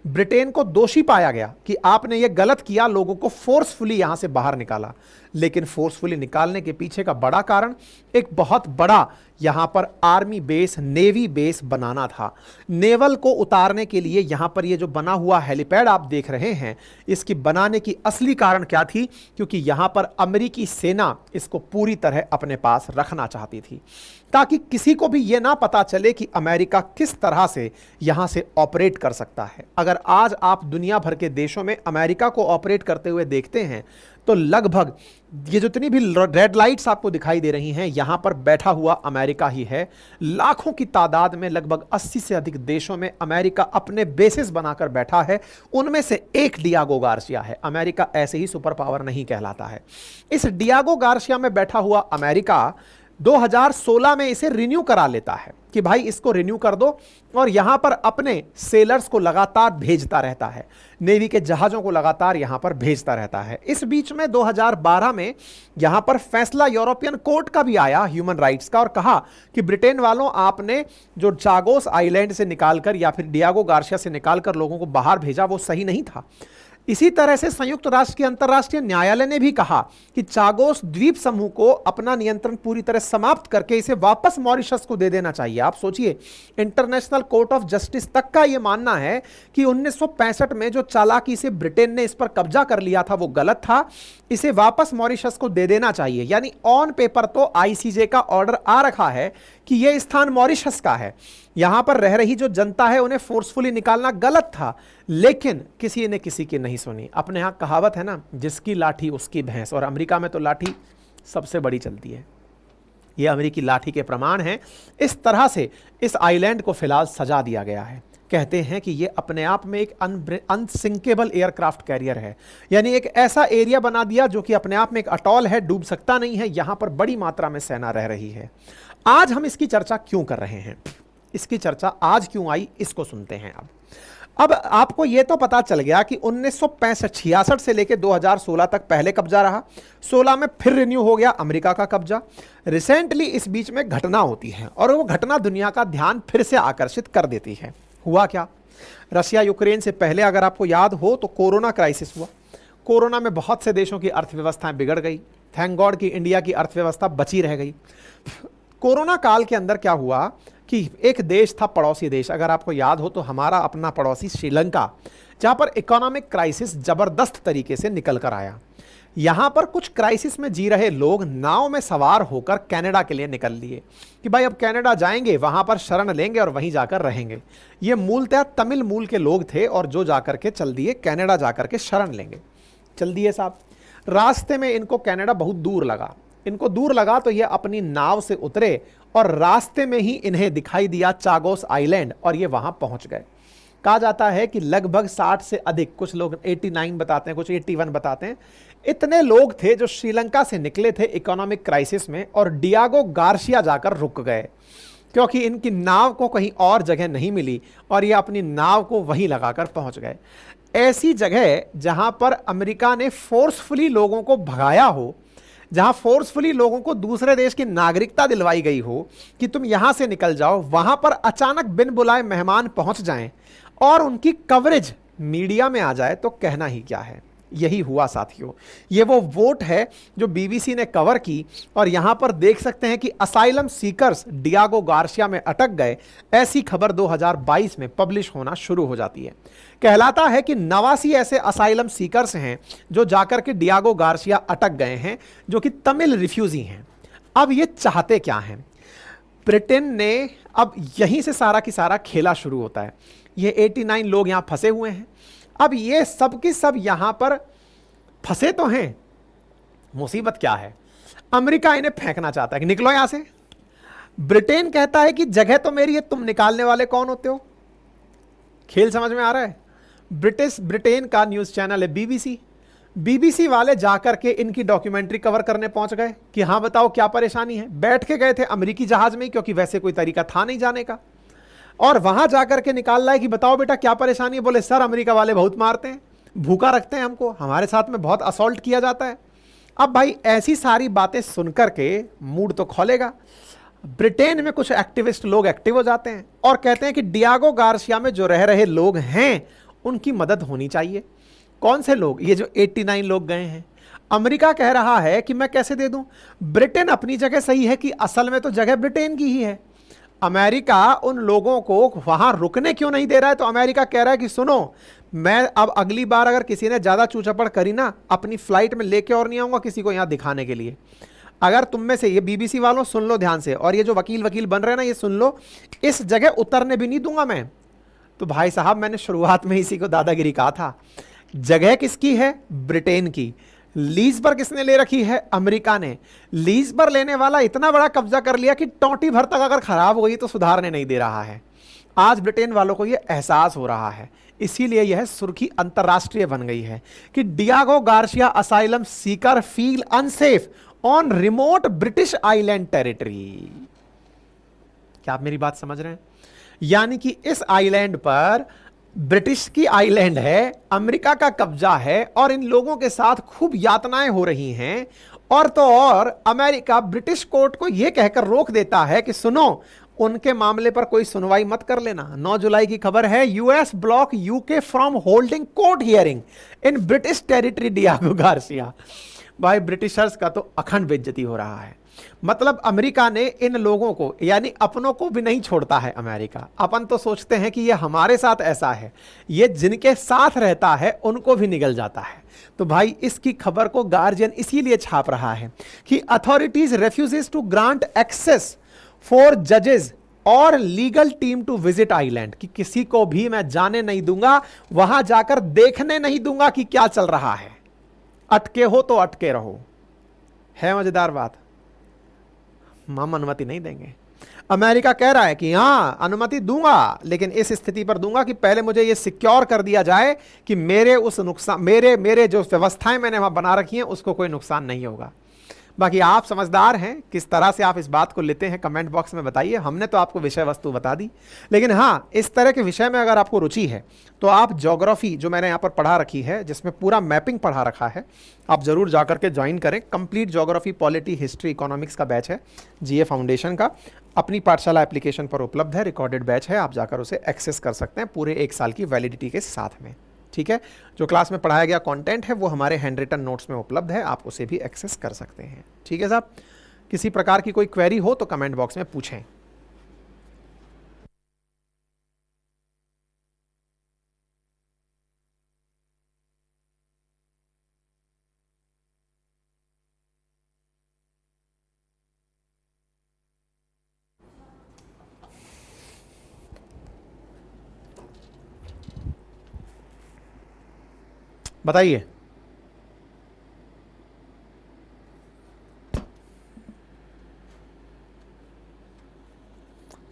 ब्रिटेन को दोषी पाया गया कि आपने ये गलत किया, लोगों को फोर्सफुली यहां से बाहर निकाला। लेकिन फोर्सफुली निकालने के पीछे का बड़ा कारण एक बहुत बड़ा यहां पर आर्मी बेस, नेवी बेस बनाना था। नेवल को उतारने के लिए यहां पर ये जो बना हुआ हेलीपैड आप देख रहे हैं, इसकी बनाने की असली कारण क्या थी? क्योंकि यहां पर अमेरिकी सेना इसको पूरी तरह अपने पास रखना चाहती थी, ताकि किसी को भी यह ना पता चले कि अमेरिका किस तरह से यहां से ऑपरेट कर सकता है। अगर आज आप दुनिया भर के देशों में अमेरिका को ऑपरेट करते हुए देखते हैं तो लगभग ये जितनी भी रेड लाइट्स आपको दिखाई दे रही हैं, यहां पर बैठा हुआ अमेरिका ही है। लाखों की तादाद में लगभग 80 से अधिक देशों में अमेरिका अपने बेसिस बनाकर बैठा है। उनमें से एक डियागो गार्सिया है। अमेरिका ऐसे ही सुपर पावर नहीं कहलाता है। इस डियागो गार्सिया में बैठा हुआ अमेरिका 2016 में इसे रिन्यू करा लेता है कि भाई इसको रिन्यू कर दो, और यहां पर अपने सेलर्स को लगातार भेजता रहता है, नेवी के जहाजों को लगातार यहां पर भेजता रहता है। इस बीच में 2012 में यहां पर फैसला यूरोपियन कोर्ट का भी आया, ह्यूमन राइट्स का, और कहा कि ब्रिटेन वालों, आपने जो चागोस आइलैंड से निकालकर या फिर डियागो गार्सिया से निकालकर लोगों को बाहर भेजा, वो सही नहीं था। इसी तरह से संयुक्त राष्ट्र के अंतर्राष्ट्रीय न्यायालय ने भी कहा कि चागोस द्वीप समूह को अपना नियंत्रण पूरी तरह समाप्त करके इसे वापस मॉरिशस को दे देना चाहिए। आप सोचिए, इंटरनेशनल कोर्ट ऑफ जस्टिस तक का यह मानना है कि 1965 में जो चालाकी से ब्रिटेन ने इस पर कब्जा कर लिया था वो गलत था, इसे वापस मॉरिशस को दे देना चाहिए। यानी ऑन पेपर तो आईसीजे का ऑर्डर आ रखा है कि यह स्थान मॉरिशस का है, यहां पर रह रही जो जनता है उन्हें फोर्सफुली निकालना गलत था, लेकिन किसी ने किसी की नहीं सुनी। अपने यहां कहावत है ना, जिसकी लाठी उसकी भैंस, और अमेरिका में तो लाठी सबसे बड़ी चलती है। यह अमेरिकी लाठी के प्रमाण हैं। इस तरह से इस आइलैंड को फिलहाल सजा दिया गया है। कहते हैं कि यह अपने आप में एक अनसिंकेबल एयरक्राफ्ट कैरियर है, यानी एक ऐसा एरिया बना दिया जो कि अपने आप में एक अटॉल है, डूब सकता नहीं है। यहां पर बड़ी मात्रा में सेना रह रही है। आज हम इसकी चर्चा क्यों कर रहे हैं, इसकी चर्चा आज क्यों आई, इसको सुनते हैं। अब आपको यह तो पता चल गया कि 1965-66 से लेकर 2016 तक पहले कब्जा रहा, 16 में फिर रिन्यू हो गया अमेरिका का कब्जा। रिसेंटली इस बीच में घटना होती है और वो घटना दुनिया का ध्यान फिर से आकर्षित कर देती है। हुआ क्या? रशिया यूक्रेन से पहले अगर आपको याद हो तो कोरोना क्राइसिस हुआ। कोरोना में बहुत से देशों की अर्थव्यवस्थाएं बिगड़ गई। थैंक गॉड कि इंडिया की अर्थव्यवस्था बची रह गई। कोरोना काल के अंदर क्या हुआ कि एक देश था, पड़ोसी देश, अगर आपको याद हो तो हमारा अपना पड़ोसी श्रीलंका, जहां पर इकोनॉमिक क्राइसिस जबरदस्त तरीके से निकल कर आया। यहां पर कुछ क्राइसिस में जी रहे लोग नाव में सवार होकर कनाडा के लिए निकल लिए कि भाई अब कनाडा जाएंगे, वहां पर शरण लेंगे और वहीं जाकर रहेंगे। ये मूलतः तमिल मूल के लोग थे और जो जाकर के चल दिए कनाडा जाकर के शरण लेंगे, चल दिए साहब। रास्ते में इनको कनाडा बहुत दूर लगा। इनको दूर लगा तो ये अपनी नाव से उतरे और रास्ते में ही इन्हें दिखाई दिया चागोस आइलैंड और ये वहां पहुंच गए। कहा जाता है कि लगभग 60 से अधिक, कुछ लोग 89 बताते हैं, कुछ 81 बताते हैं, इतने लोग थे जो श्रीलंका से निकले थे इकोनॉमिक क्राइसिस में और डियागो गार्सिया जाकर रुक गए, क्योंकि इनकी नाव को कहीं और जगह नहीं मिली और ये अपनी नाव को वहीं लगाकर पहुंच गए। ऐसी जगह जहां पर अमेरिका ने फोर्सफुली लोगों को भगाया हो, जहां फोर्सफुली लोगों को दूसरे देश की नागरिकता दिलवाई गई हो कि तुम यहां से निकल जाओ, वहां पर अचानक बिन बुलाए मेहमान पहुंच जाएं और उनकी कवरेज मीडिया में आ जाए तो कहना ही क्या है। यही हुआ साथियों। ये वो वोट है जो बीबीसी ने कवर की और यहां पर देख सकते हैं कि असाइलम सीकर्स डियागो गार्सिया में अटक गए। ऐसी खबर 2022 में पब्लिश होना शुरू हो जाती है। कहलाता है कि 89 ऐसे असाइलम सीकर्स हैं जो जाकर के डियागो गार्सिया अटक गए हैं, जो कि तमिल रिफ्यूजी हैं। अब ये चाहते क्या हैं? ब्रिटेन ने अब यहीं से सारा की सारा खेला शुरू होता है। ये 89 लोग यहां फंसे हुए हैं। अब ये सब की सब यहां पर फंसे तो हैं, मुसीबत क्या है? अमेरिका इन्हें फेंकना चाहता है कि निकलो यहां से। ब्रिटेन कहता है कि जगह तो मेरी है, तुम निकालने वाले कौन होते हो? खेल समझ में आ रहा है? ब्रिटेन का न्यूज चैनल है बीबीसी। बीबीसी वाले जाकर के इनकी डॉक्यूमेंट्री कवर करने पहुंच गए कि हां बताओ क्या परेशानी है। बैठ के गए थे अमेरिकी जहाज में ही, क्योंकि वैसे कोई तरीका था नहीं जाने का, और वहां जाकर के निकाल रहा है कि बताओ बेटा क्या परेशानी है। बोले सर अमेरिका वाले बहुत मारते हैं, भूखा रखते हैं हमको, हमारे साथ में बहुत असॉल्ट किया जाता है। अब भाई ऐसी सारी बातें सुनकर के मूड तो खोलेगा। ब्रिटेन में कुछ एक्टिविस्ट लोग एक्टिव हो जाते हैं और कहते हैं कि डियागो गार्सिया में जो रह रहे लोग हैं उनकी मदद होनी चाहिए। कौन से लोग? ये जो 89 लोग गए हैं। अमेरिका कह रहा है कि मैं कैसे दे दूं? ब्रिटेन अपनी जगह सही है कि असल में तो जगह ब्रिटेन की ही है। अमेरिका उन लोगों को वहां रुकने क्यों नहीं दे रहा है? तो अमेरिका कह रहा है कि सुनो, मैं अब अगली बार अगर किसी ने ज्यादा चूचपड़ करी ना, अपनी फ्लाइट में लेके और नहीं आऊंगा किसी को यहां दिखाने के लिए। अगर तुम में से, ये बीबीसी वालों सुन लो ध्यान से, और ये जो वकील बन रहे हैं ना ये सुन लो, इस जगह उतरने भी नहीं दूंगा मैं। तो भाई साहब मैंने शुरुआत में इसी को दादागिरी कहा था। जगह किसकी है? ब्रिटेन की। लीज पर किसने ले रखी है? अमेरिका ने। लीज पर लेने वाला इतना बड़ा कब्जा कर लिया कि टोटी भर तक अगर खराब हो गई तो सुधारने नहीं दे रहा है। आज ब्रिटेन वालों को यह एहसास हो रहा है, इसीलिए यह सुर्खी अंतरराष्ट्रीय बन गई है कि Diego Garcia asylum Sikar feel unsafe on remote British island territory. क्या आप मेरी बात समझ रहे हैं? यानी कि इस आइलैंड पर ब्रिटिश की आइलैंड है, अमेरिका का कब्जा है और इन लोगों के साथ खूब यातनाएं हो रही हैं। और तो और अमेरिका ब्रिटिश कोर्ट को यह कहकर रोक देता है कि सुनो, उनके मामले पर कोई सुनवाई मत कर लेना। 9 जुलाई की खबर है, US block UK from holding court hearing in British territory Diego Garcia. भाई ब्रिटिशर्स का तो अखंड बेइज्जती हो रहा है। मतलब अमेरिका ने इन लोगों को, यानी अपनों को भी नहीं छोड़ता है अमेरिका। अपन तो सोचते हैं कि ये हमारे साथ ऐसा है, ये जिनके साथ रहता है उनको भी निगल जाता है। तो भाई इसकी खबर को गार्जियन इसीलिए छाप रहा है कि authorities refuses to grant access for जजेस और legal team to visit island, कि किसी को भी मैं जाने नहीं दूंगा, वहां जाकर देखने नहीं दूंगा कि क्या चल रहा है। अटके हो तो अटके रहो। है मजेदार बात। हम अनुमति नहीं देंगे। अमेरिका कह रहा है कि हां अनुमति दूंगा, लेकिन इस स्थिति पर दूंगा कि पहले मुझे यह सिक्योर कर दिया जाए कि मेरे उस नुकसान, मेरे जो व्यवस्थाएं मैंने वहां बना रखी हैं उसको कोई नुकसान नहीं होगा। बाकी आप समझदार हैं, किस तरह से आप इस बात को लेते हैं कमेंट बॉक्स में बताइए। हमने तो आपको विषय वस्तु बता दी, लेकिन हाँ, इस तरह के विषय में अगर आपको रुचि है तो आप ज्योग्राफी जो मैंने यहाँ पर पढ़ा रखी है, जिसमें पूरा मैपिंग पढ़ा रखा है, आप जरूर जाकर के ज्वाइन करें। Complete geography, polity, history, economics का बैच है जीए फाउंडेशन का। अपनी पाठशाला एप्लीकेशन पर उपलब्ध है, रिकॉर्डेड बैच है, आप जाकर उसे एक्सेस कर सकते हैं पूरे 1 साल की वैलिडिटी के साथ में। ठीक है, जो क्लास में पढ़ाया गया कंटेंट है वो हमारे हैंड रिटन नोट्स में उपलब्ध है, आप उसे भी एक्सेस कर सकते हैं। ठीक है साहब, किसी प्रकार की कोई क्वेरी हो तो कमेंट बॉक्स में पूछें। बताइए।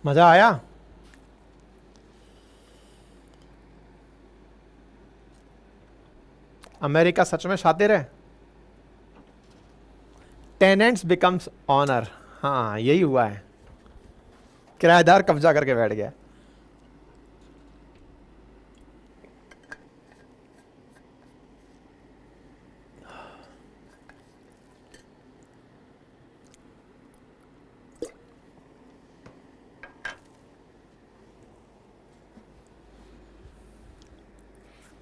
मजा आया? अमेरिका सच में शातिर है? टेनेंट्स बिकम्स ऑनर, हाँ यही हुआ है, किराएदार कब्जा करके बैठ गया।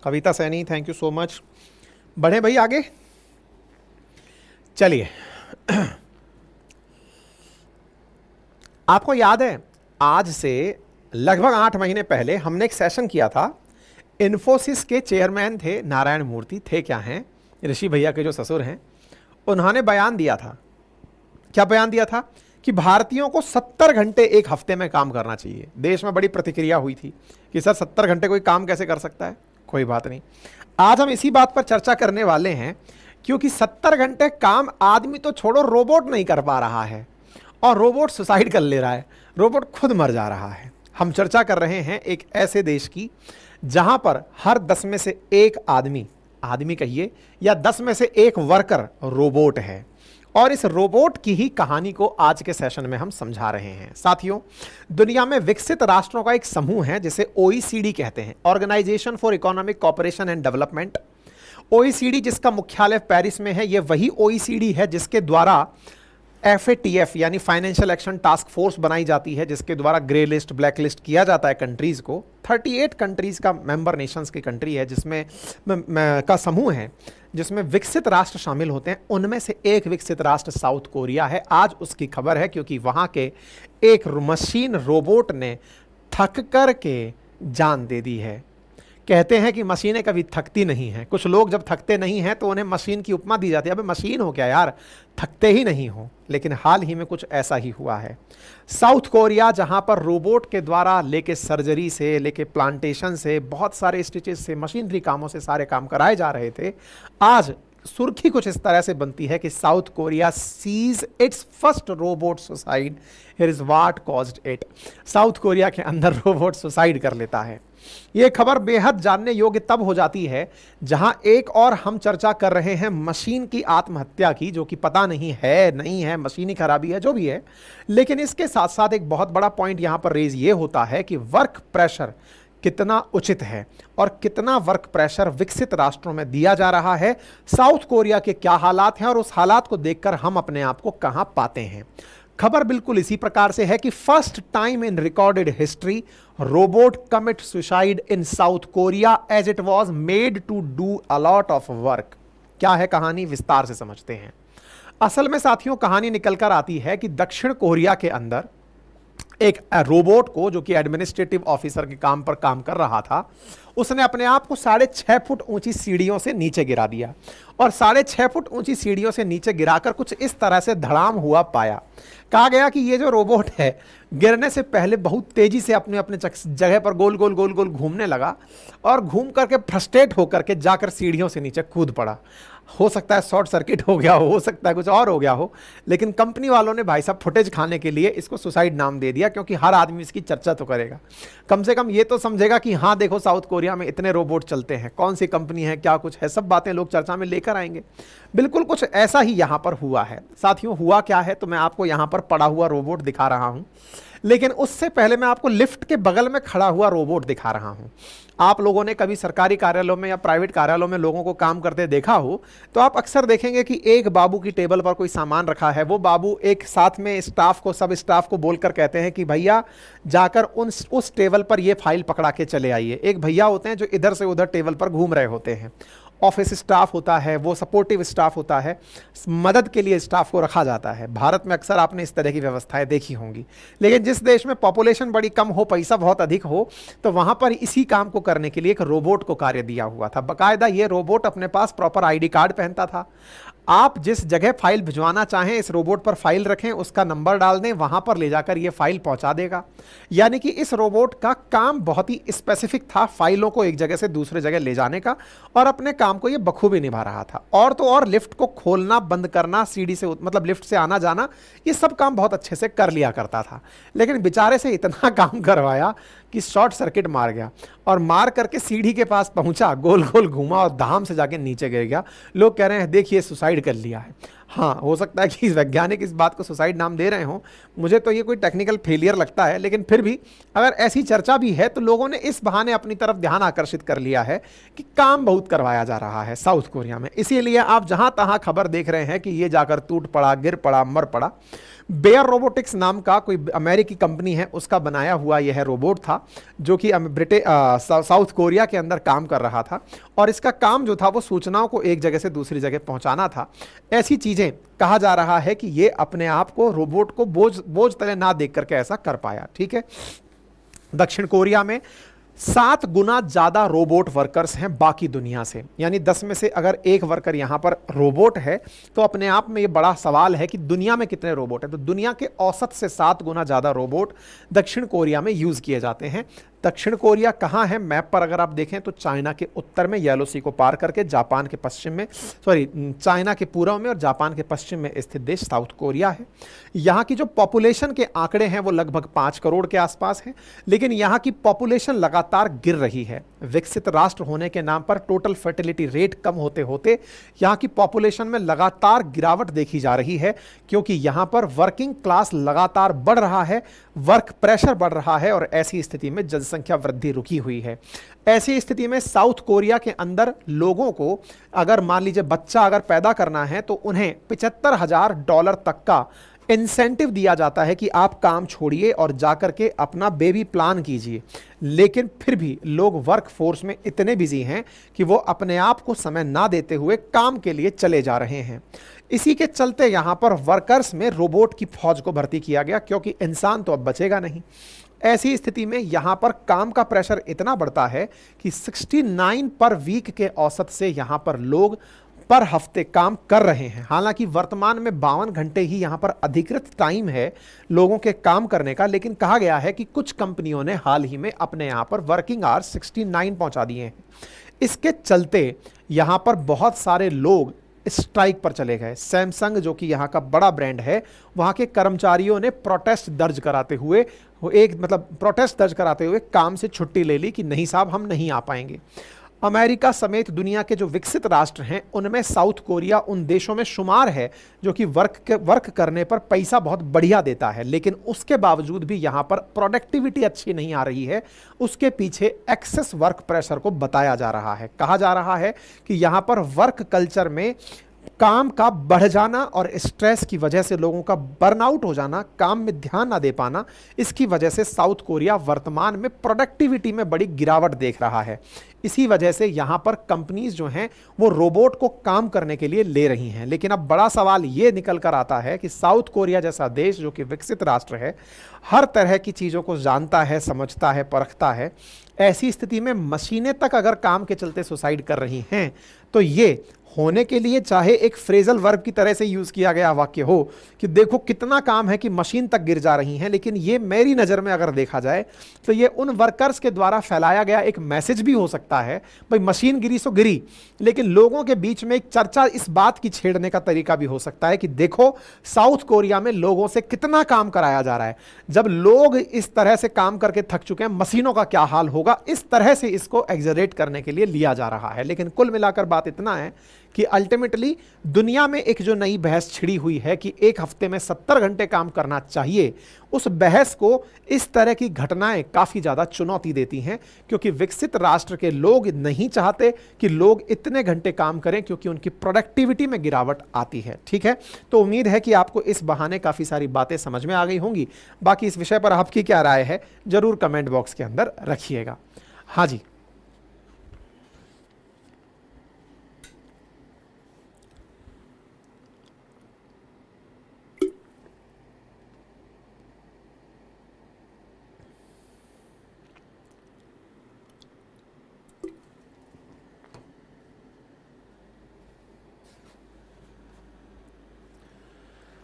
Kavita Saini, thank you so much. बढ़े भाई आगे, चलिए। आपको याद है आज से लगभग 8 महीने पहले हमने एक सेशन किया था। इन्फोसिस के चेयरमैन थे नारायण मूर्ति, थे क्या हैं, ऋषि भैया के जो ससुर हैं, उन्होंने बयान दिया था। क्या बयान दिया था? कि भारतीयों को 70 घंटे एक हफ्ते में काम करना चाहिए। देश में बड़ी प्रतिक्रिया हुई थी कि सर 70 घंटे कोई काम कैसे कर सकता है। कोई बात नहीं, आज हम इसी बात पर चर्चा करने वाले हैं, क्योंकि 70 घंटे काम आदमी तो छोड़ो, रोबोट नहीं कर पा रहा है, और रोबोट सुसाइड कर ले रहा है, रोबोट खुद मर जा रहा है। हम चर्चा कर रहे हैं एक ऐसे देश की जहां पर हर 10 में से एक आदमी कहिए, या 10 में से एक वर्कर रोबोट है। और इस रोबोट की ही कहानी को आज के सेशन में हम समझा रहे हैं। साथियों, दुनिया में विकसित राष्ट्रों का एक समूह है जिसे OECD कहते हैं, organisation for economic cooperation and development. OECD जिसका मुख्यालय पेरिस में है, यह वही OECD है जिसके द्वारा FATF यानी फाइनेंशियल एक्शन टास्क फोर्स बनाई जाती है, जिसके द्वारा ग्रे लिस्ट, ब्लैक लिस्ट किया जाता है कंट्रीज को। 38 कंट्रीज का मेंबर नेशंस की कंट्री है, जिसमें का समूह है, जिसमें विकसित राष्ट्र शामिल होते हैं। उनमें से एक विकसित राष्ट्र साउथ कोरिया है। आज उसकी खबर है क्योंकि वहां के एक मशीन रोबोट ने थक कर के जान दे दी है। कहते हैं कि मशीनें कभी थकती नहीं हैं। कुछ लोग जब थकते नहीं हैं तो उन्हें मशीन की उपमा दी जाती है, अबे मशीन हो क्या यार, थकते ही नहीं हो। लेकिन हाल ही में कुछ ऐसा ही हुआ है। साउथ कोरिया, जहां पर रोबोट के द्वारा लेके सर्जरी से लेके प्लांटेशन से, बहुत सारे स्टिचेस से, मशीनरी कामों से सारे काम कराए जा रहे थे, आज सुर्खी कुछ इस तरह से बनती है कि South Korea sees its first robot suicide, here is what caused it. South Korea के अंदर रोबोट सुसाइड कर लेता है। यह खबर बेहद जानने योग्य तब हो जाती है जहां एक और हम चर्चा कर रहे हैं मशीन की आत्महत्या की, जो कि पता नहीं है, नहीं है, मशीनी खराबी है, जो भी है। लेकिन इसके साथ साथ एक बहुत बड़ा पॉइंट यहां पर रेज ये होता है कि वर्क प्रेशर कितना उचित है और कितना वर्क प्रेशर विकसित राष्ट्रों में दिया जा रहा है। साउथ कोरिया के क्या हालात हैं और उस हालात को देखकर हम अपने आप को कहां पाते हैं। खबर बिल्कुल इसी प्रकार से है कि first time in recorded history robot commit suicide in South Korea as it was made to do a lot of work. क्या है कहानी, विस्तार से समझते हैं। असल में साथियों, कहानी निकलकर आती है कि दक्षिण कोरिया के अंदर एक रोबोट को, जो कि एडमिनिस्ट्रेटिव ऑफिसर के काम पर काम कर रहा था, उसने अपने आप को 6.5 फुट ऊंची सीढ़ियों से नीचे गिरा दिया। और 6.5 फुट ऊंची सीढ़ियों से नीचे गिराकर कुछ इस तरह से धड़ाम हुआ पाया। कहा गया कि ये जो रोबोट है, गिरने से पहले बहुत तेजी से अपने अपने जगह पर गोल गोल गोल गोल घूमने लगा, और घूम करके फ्रस्ट्रेट होकर के जाकर सीढ़ियों से नीचे कूद पड़ा। हो सकता है शॉर्ट सर्किट हो गया हो सकता है कुछ और हो गया हो, लेकिन कंपनी वालों ने भाई साहब फुटेज खाने के लिए इसको सुसाइड नाम दे दिया, क्योंकि हर आदमी इसकी चर्चा तो करेगा। कम से कम ये तो समझेगा कि हाँ देखो, साउथ कोरिया में इतने रोबोट चलते हैं, कौन सी कंपनी है, क्या कुछ है, सब बातें लोग चर्चा में लेकर आएंगे। बिल्कुल कुछ ऐसा ही यहाँ पर हुआ है। साथियों, हुआ क्या है तो मैं आपको यहाँ पर पड़ा हुआ रोबोट दिखा रहा हूँ। लेकिन उससे पहले मैं आपको लिफ्ट के बगल में खड़ा हुआ रोबोट दिखा रहा हूं। आप लोगों ने कभी सरकारी कार्यालयों में या प्राइवेट कार्यालयों में लोगों को काम करते देखा हो तो आप अक्सर देखेंगे कि एक बाबू की टेबल पर कोई सामान रखा है, वो बाबू एक साथ में स्टाफ को, सब स्टाफ को बोलकर कहते हैं कि भैया जाकर उस टेबल पर ये फाइल पकड़ा के चले आइए। एक भैया होते हैं जो इधर से उधर टेबल पर घूम रहे होते हैं। ऑफिस स्टाफ होता है, वो सपोर्टिव स्टाफ होता है, मदद के लिए स्टाफ को रखा जाता है। भारत में अक्सर आपने इस तरह की व्यवस्थाएं देखी होंगी। लेकिन जिस देश में पॉपुलेशन बड़ी कम हो, पैसा बहुत अधिक हो, तो वहां पर इसी काम को करने के लिए एक रोबोट को कार्य दिया हुआ था। बाकायदा ये रोबोट अपने पास प्रॉपर आईडी कार्ड पहनता था। आप जिस जगह फाइल भिजवाना चाहें, इस रोबोट पर फाइल रखें, उसका नंबर डाल दें, वहां पर ले जाकर यह फाइल पहुंचा देगा। यानी कि इस रोबोट का काम बहुत ही स्पेसिफिक था, फाइलों को एक जगह से दूसरे जगह ले जाने का, और अपने काम को यह बखूबी निभा रहा था। और तो और लिफ्ट को खोलना बंद करना, सीढ़ी से मतलब लिफ्ट से आना जाना, ये सब काम बहुत अच्छे से कर लिया करता था। लेकिन बेचारे से इतना काम करवाया कि शॉर्ट सर्किट मार गया, और मार करके सीढ़ी के पास पहुंचा, गोल गोल घूमा और धाम से जाके नीचे गिर गया। लोग कह रहे हैं देखिए सुसाइड कर लिया है। हाँ, हो सकता है कि वैज्ञानिक इस बात को सुसाइड नाम दे रहे हों, मुझे तो ये कोई टेक्निकल फेलियर लगता है। लेकिन फिर भी अगर ऐसी चर्चा भी है तो लोगों ने इस बहाने अपनी तरफ ध्यान आकर्षित कर लिया है कि काम बहुत करवाया जा रहा है साउथ कोरिया में। इसीलिए आप जहां तहां खबर देख रहे हैं कि ये जाकर टूट पड़ा, गिर पड़ा, मर पड़ा। बेयर रोबोटिक्स नाम का कोई अमेरिकी कंपनी है, उसका बनाया हुआ यह रोबोट था, जो कि साउथ कोरिया के अंदर काम कर रहा था। और इसका काम जो था वो सूचनाओं को एक जगह से दूसरी जगह पहुंचाना था। ऐसी चीजें कहा जा रहा है कि ये अपने आप को, रोबोट को बोझ तले ना देख करके ऐसा कर पाया। ठीक है, दक्षिण कोरिया में 7 गुना ज्यादा रोबोट वर्कर्स हैं बाकी दुनिया से। यानी 10 में से अगर एक वर्कर यहां पर रोबोट है तो अपने आप में यह बड़ा सवाल है कि दुनिया में कितने रोबोट हैं। तो दुनिया के औसत से 7 गुना ज्यादा रोबोट दक्षिण कोरिया में यूज किए जाते हैं। दक्षिण कोरिया कहाँ है मैप पर अगर आप देखें तो चाइना के उत्तर में, येलो सी को पार करके जापान के पश्चिम में, चाइना के पूर्व में और जापान के पश्चिम में स्थित देश साउथ कोरिया है। यहाँ की जो पॉपुलेशन के आंकड़े हैं वो लगभग 5 करोड़ के आसपास है। लेकिन यहाँ की पॉपुलेशन लगातार गिर रही है। विकसित राष्ट्र होने के नाम पर टोटल फर्टिलिटी रेट कम होते होते यहाँ की पॉपुलेशन में लगातार गिरावट देखी जा रही है, क्योंकि यहाँ पर वर्किंग क्लास लगातार बढ़ रहा है, वर्क प्रेशर बढ़ रहा है, और ऐसी स्थिति में जनसंख्या वृद्धि रुकी हुई है। ऐसी स्थिति में साउथ कोरिया के अंदर लोगों को अगर मान लीजिए बच्चा अगर पैदा करना है तो उन्हें $75,000 तक का इंसेंटिव दिया जाता है कि आप काम छोड़िए और जाकर के अपना बेबी प्लान कीजिए। लेकिन फिर भी लोग वर्क फोर्स में इतने बिजी हैं कि वो अपने आप को समय ना देते हुए काम के लिए चले जा रहे हैं। इसी के चलते यहां पर वर्कर्स में रोबोट की फौज को भर्ती किया गया, क्योंकि इंसान तो अब बचेगा नहीं। ऐसी स्थिति में यहां पर काम का प्रेशर इतना बढ़ता है कि 69 पर वीक के औसत से यहां पर लोग पर हफ्ते काम कर रहे हैं। हालांकि वर्तमान में 52 घंटे ही यहां पर अधिकृत टाइम है लोगों के काम करने का, लेकिन कहा गया है कि कुछ कंपनियों ने हाल ही में अपने यहां पर वर्किंग आवर्स 69 पहुंचा दिए हैं। इसके चलते यहां पर बहुत सारे लोग स्ट्राइक पर चले गए। सैमसंग जो कि यहाँ का बड़ा ब्रांड है, वहाँ के कर्मचारियों ने प्रोटेस्ट दर्ज कराते हुए काम से छुट्टी ले ली कि नहीं साहब हम नहीं आ पाएंगे। अमेरिका समेत दुनिया के जो विकसित राष्ट्र हैं उनमें साउथ कोरिया उन देशों में शुमार है जो कि वर्क करने पर पैसा बहुत बढ़िया देता है, लेकिन उसके बावजूद भी यहाँ पर प्रोडक्टिविटी अच्छी नहीं आ रही है। उसके पीछे एक्सेस वर्क प्रेशर को बताया जा रहा है। कहा जा रहा है कि यहाँ पर वर्क कल्चर में काम का बढ़ जाना और स्ट्रेस की वजह से लोगों का बर्नआउट हो जाना, काम में ध्यान ना दे पाना, इसकी वजह से साउथ कोरिया वर्तमान में प्रोडक्टिविटी में बड़ी गिरावट देख रहा है। इसी वजह से यहां पर कंपनीज जो हैं वो रोबोट को काम करने के लिए ले रही हैं। लेकिन अब बड़ा सवाल ये निकल कर आता है कि साउथ कोरिया जैसा देश जो कि विकसित राष्ट्र है, हर तरह की चीज़ों को जानता है, समझता है, परखता है, ऐसी स्थिति में मशीनें तक अगर काम के चलते सुसाइड कर रही हैं तो ये होने के लिए चाहे एक फ्रेजल वर्ब की तरह से यूज किया गया वाक्य हो कि देखो कितना काम है कि मशीन तक गिर जा रही हैं, लेकिन ये मेरी नज़र में अगर देखा जाए तो ये उन वर्कर्स के द्वारा फैलाया गया एक मैसेज भी हो सकता है। भाई मशीन गिरी सो गिरी, लेकिन लोगों के बीच में एक चर्चा इस बात की छेड़ने का तरीका भी हो सकता है कि देखो साउथ कोरिया में लोगों से कितना काम कराया जा रहा है। जब लोग इस तरह से काम करके थक चुके हैं, मशीनों का क्या हाल होगा। इस तरह से इसको एग्जरेट करने के लिए लिया जा रहा है। लेकिन कुल मिलाकर बात इतना है कि अल्टीमेटली दुनिया में एक जो नई बहस छिड़ी हुई है कि एक हफ्ते में 70 घंटे काम करना चाहिए, उस बहस को इस तरह की घटनाएं काफ़ी ज़्यादा चुनौती देती हैं, क्योंकि विकसित राष्ट्र के लोग नहीं चाहते कि लोग इतने घंटे काम करें, क्योंकि उनकी प्रोडक्टिविटी में गिरावट आती है। ठीक है, तो उम्मीद है कि आपको इस बहाने काफ़ी सारी बातें समझ में आ गई होंगी। बाकी इस विषय पर आपकी क्या राय है ज़रूर कमेंट बॉक्स के अंदर रखिएगा। हाँ जी,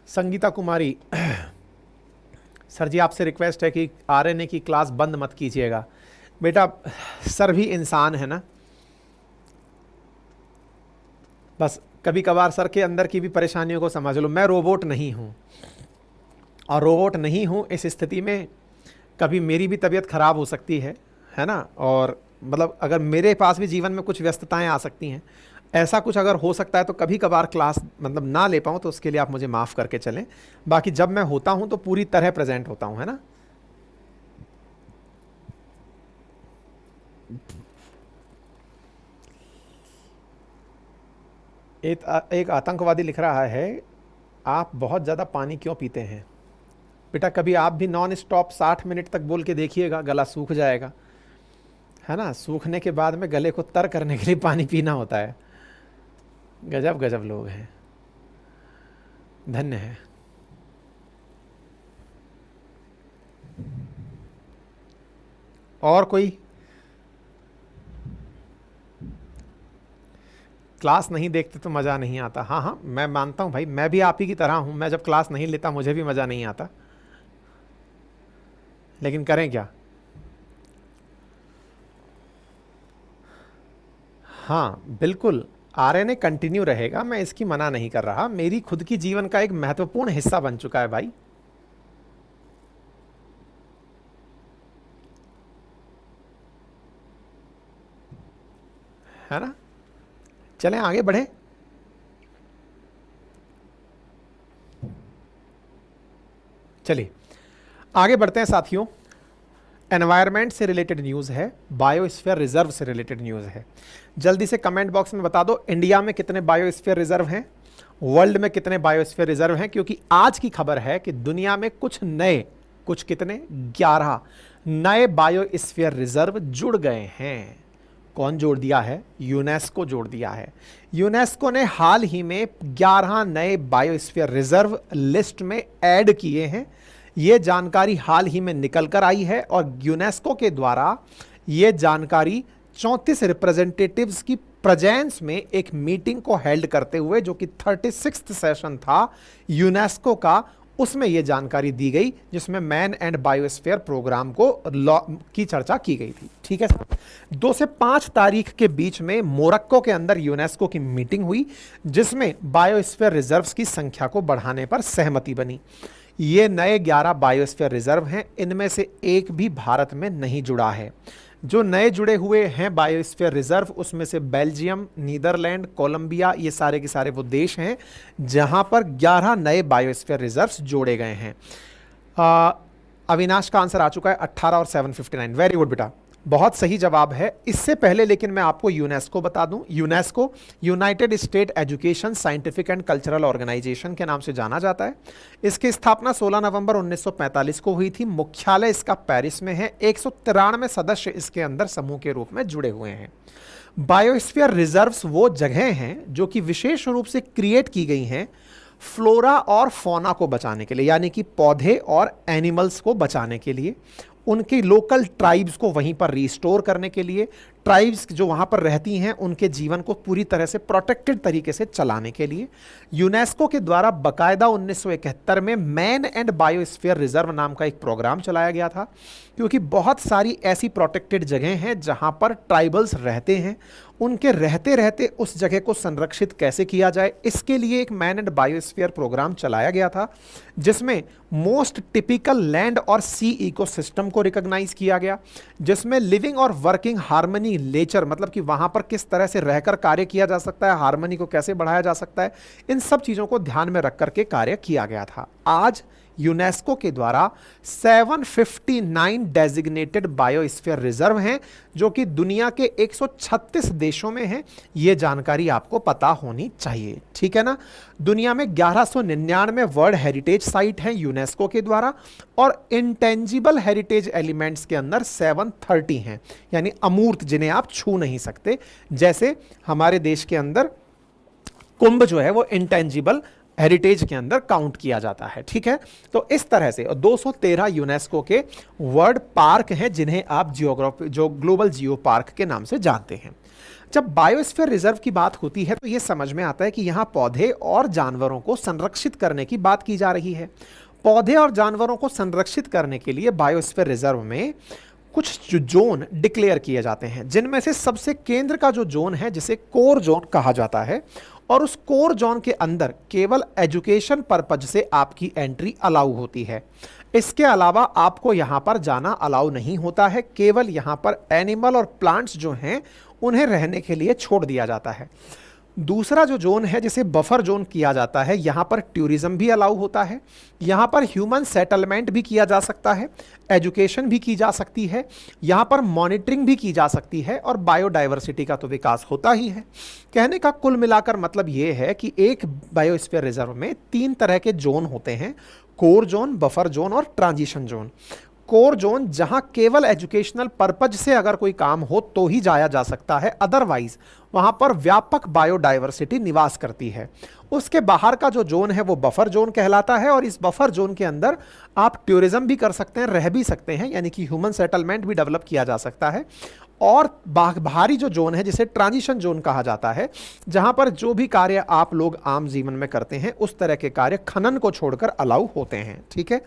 संगीता कुमारी, सर जी आपसे रिक्वेस्ट है कि आरएनए की क्लास बंद मत कीजिएगा। बेटा सर भी इंसान है ना, बस कभी कभार सर के अंदर की भी परेशानियों को समझ लो। मैं रोबोट नहीं हूँ, और रोबोट नहीं हूँ इस स्थिति में कभी मेरी भी तबीयत खराब हो सकती है ना। और मतलब अगर मेरे पास भी जीवन में कुछ व्यस्तताएं आ सकती हैं, ऐसा कुछ अगर हो सकता है तो कभी कभार क्लास मतलब ना ले पाऊँ, तो उसके लिए आप मुझे माफ़ करके चलें। बाकी जब मैं होता हूँ तो पूरी तरह प्रेजेंट होता हूँ, है ना। एक आतंकवादी लिख रहा है, आप बहुत ज़्यादा पानी क्यों पीते हैं। बेटा कभी आप भी नॉन स्टॉप 60 मिनट तक बोल के देखिएगा, गला सूख जाएगा, है ना। सूखने के बाद में गले को तर करने के लिए पानी पीना होता है। गजब गजब लोग हैं, धन्य है। और कोई क्लास नहीं देखते तो मज़ा नहीं आता। हाँ हाँ, मैं मानता हूँ भाई, मैं भी आप ही की तरह हूँ। मैं जब क्लास नहीं लेता मुझे भी मज़ा नहीं आता, लेकिन करें क्या। हाँ बिल्कुल, आरएनए कंटिन्यू रहेगा, मैं इसकी मना नहीं कर रहा। मेरी खुद की जीवन का एक महत्वपूर्ण हिस्सा बन चुका है भाई, है ना। चलें आगे बढ़े। चलिए आगे बढ़ते हैं साथियों। एनवायरनमेंट से रिलेटेड न्यूज़ है, बायोस्फीयर रिजर्व से रिलेटेड न्यूज़ है। जल्दी से कमेंट बॉक्स में बता दो, इंडिया में कितने बायोस्फीयर रिजर्व हैं, वर्ल्ड में कितने बायोस्फीयर रिजर्व हैं। क्योंकि आज की खबर है कि दुनिया में कुछ कितने 11 नए बायोस्फीयर रिजर्व जुड़ गए हैं। कौन जोड़ दिया है? यूनेस्को जोड़ दिया है। यूनेस्को ने हाल ही में 11 नए बायोस्फीयर रिजर्व लिस्ट में ऐड किए हैं। ये जानकारी हाल ही में निकल कर आई है, और यूनेस्को के द्वारा ये जानकारी 34 रिप्रेजेंटेटिव्स की प्रेजेंस में एक मीटिंग को हेल्ड करते हुए, जो कि 36वां सेशन था यूनेस्को का, उसमें यह जानकारी दी गई, जिसमें मैन एंड बायोस्फीयर प्रोग्राम की चर्चा की गई थी। ठीक है, 2 से 5 तारीख के बीच में मोरक्को के अंदर यूनेस्को की मीटिंग हुई, जिसमें बायोस्फीयर रिजर्व्स की संख्या को बढ़ाने पर सहमति बनी। ये नए 11 बायोस्फीयर रिजर्व हैं, इनमें से एक भी भारत में नहीं जुड़ा है। जो नए जुड़े हुए हैं बायोस्फीयर रिजर्व, उसमें से बेल्जियम, नीदरलैंड, कोलंबिया, ये सारे के सारे वो देश हैं जहां पर 11 नए बायोस्फीयर रिजर्व्स जोड़े गए हैं। अविनाश का आंसर आ चुका है 18 और 759। वेरी गुड बेटा, बहुत सही जवाब है। इससे पहले लेकिन मैं आपको यूनेस्को बता दूं। UNESCO United State education, scientific and cultural organisation के नाम से जाना जाता है। इसकी स्थापना 16 नवंबर 1945 को हुई थी। मुख्यालय इसका पेरिस में है। 193 सदस्य इसके अंदर समूह के रूप में जुड़े हुए हैं। बायोस्फीयर रिजर्व्स वो जगह हैं जो कि विशेष रूप से क्रिएट की गई हैं फ्लोरा और फौना को बचाने के लिए, यानी कि पौधे और एनिमल्स को बचाने के लिए, उनकी लोकल ट्राइब्स को वहीं पर रिस्टोर करने के लिए, ट्राइब्स जो वहाँ पर रहती हैं उनके जीवन को पूरी तरह से प्रोटेक्टेड तरीके से चलाने के लिए यूनेस्को के द्वारा बाकायदा 1971 में मैन एंड बायोस्फीयर रिजर्व नाम का एक प्रोग्राम चलाया गया था। क्योंकि बहुत सारी ऐसी प्रोटेक्टेड जगह हैं जहाँ पर ट्राइबल्स रहते हैं उनके रहते रहते उस जगह को संरक्षित कैसे किया जाए, इसके लिए एक मैन एंड बायोस्फीयर प्रोग्राम चलाया गया था, जिसमें मोस्ट टिपिकल लैंड और सी इकोसिस्टम को रिकॉग्नाइज किया गया, जिसमें लिविंग और वर्किंग हार्मनी नेचर, मतलब कि वहां पर किस तरह से रहकर कार्य किया जा सकता है, हार्मनी को कैसे बढ़ाया जा सकता है, इन सब चीजों को ध्यान में रख करके कार्य किया गया था। आज यूनेस्को के द्वारा 759 डेजिग्नेटेड बायोस्फीयर रिजर्व हैं, जो कि दुनिया के 136 देशों में हैं। यह जानकारी आपको पता होनी चाहिए, ठीक है ना। दुनिया में 1199 वर्ल्ड हेरिटेज साइट हैं यूनेस्को के द्वारा, और इंटेंजिबल हेरिटेज एलिमेंट्स के अंदर 730 हैं, यानी अमूर्त, जिन्हें आप छू नहीं सकते। जैसे हमारे देश के अंदर कुंभ जो है वो इंटेंजिबल हेरिटेज के अंदर काउंट किया जाता है, ठीक है। तो इस तरह से 213 यूनेस्को के वर्ल्ड पार्क हैं, जिन्हें आप जो ग्लोबल जियो पार्क के नाम से जानते हैं। जब बायोस्फीयर रिजर्व की बात होती है तो यह समझ में आता है कि यहां पौधे और जानवरों को संरक्षित करने की बात की जा रही है। पौधे और जानवरों को संरक्षित करने के लिए बायोस्फीयर रिजर्व में कुछ जोन डिक्लेयर किए जाते हैं, जिनमें से सबसे केंद्र का जो जोन है, जिसे कोर जोन कहा जाता है, और उस कोर जोन के अंदर केवल एजुकेशन पर्पज से आपकी एंट्री अलाउ होती है। इसके अलावा आपको यहां पर जाना अलाउ नहीं होता है। केवल यहां पर एनिमल और प्लांट्स जो हैं उन्हें रहने के लिए छोड़ दिया जाता है। दूसरा जो जोन है, जिसे बफर जोन किया जाता है, यहां पर टूरिज्म भी अलाउ होता है, यहां पर ह्यूमन सेटलमेंट भी किया जा सकता है, एजुकेशन भी की जा सकती है, यहां पर मॉनिटरिंग भी की जा सकती है, और बायोडाइवर्सिटी का तो विकास होता ही है। कहने का कुल मिलाकर मतलब यह है कि एक बायोस्फीयर रिजर्व में 3 तरह के जोन होते हैं: कोर जोन, बफर जोन और ट्रांजिशन जोन। कोर जोन जहां केवल एजुकेशनल पर्पज से अगर कोई काम हो तो ही जाया जा सकता है, अदरवाइज वहां पर व्यापक बायोडाइवर्सिटी निवास करती है। उसके बाहर का जो जोन है वो बफर जोन कहलाता है, और इस बफर जोन के अंदर आप टूरिज्म भी कर सकते हैं, रह भी सकते हैं, यानी कि ह्यूमन सेटलमेंट भी डेवलप किया जा सकता है। और बाहरी जो जोन है, जिसे ट्रांजिशन जोन कहा जाता है, जहां पर जो भी कार्य आप लोग आम जीवन में करते हैं उस तरह के कार्य खनन को छोड़कर अलाउ होते हैं, ठीक है।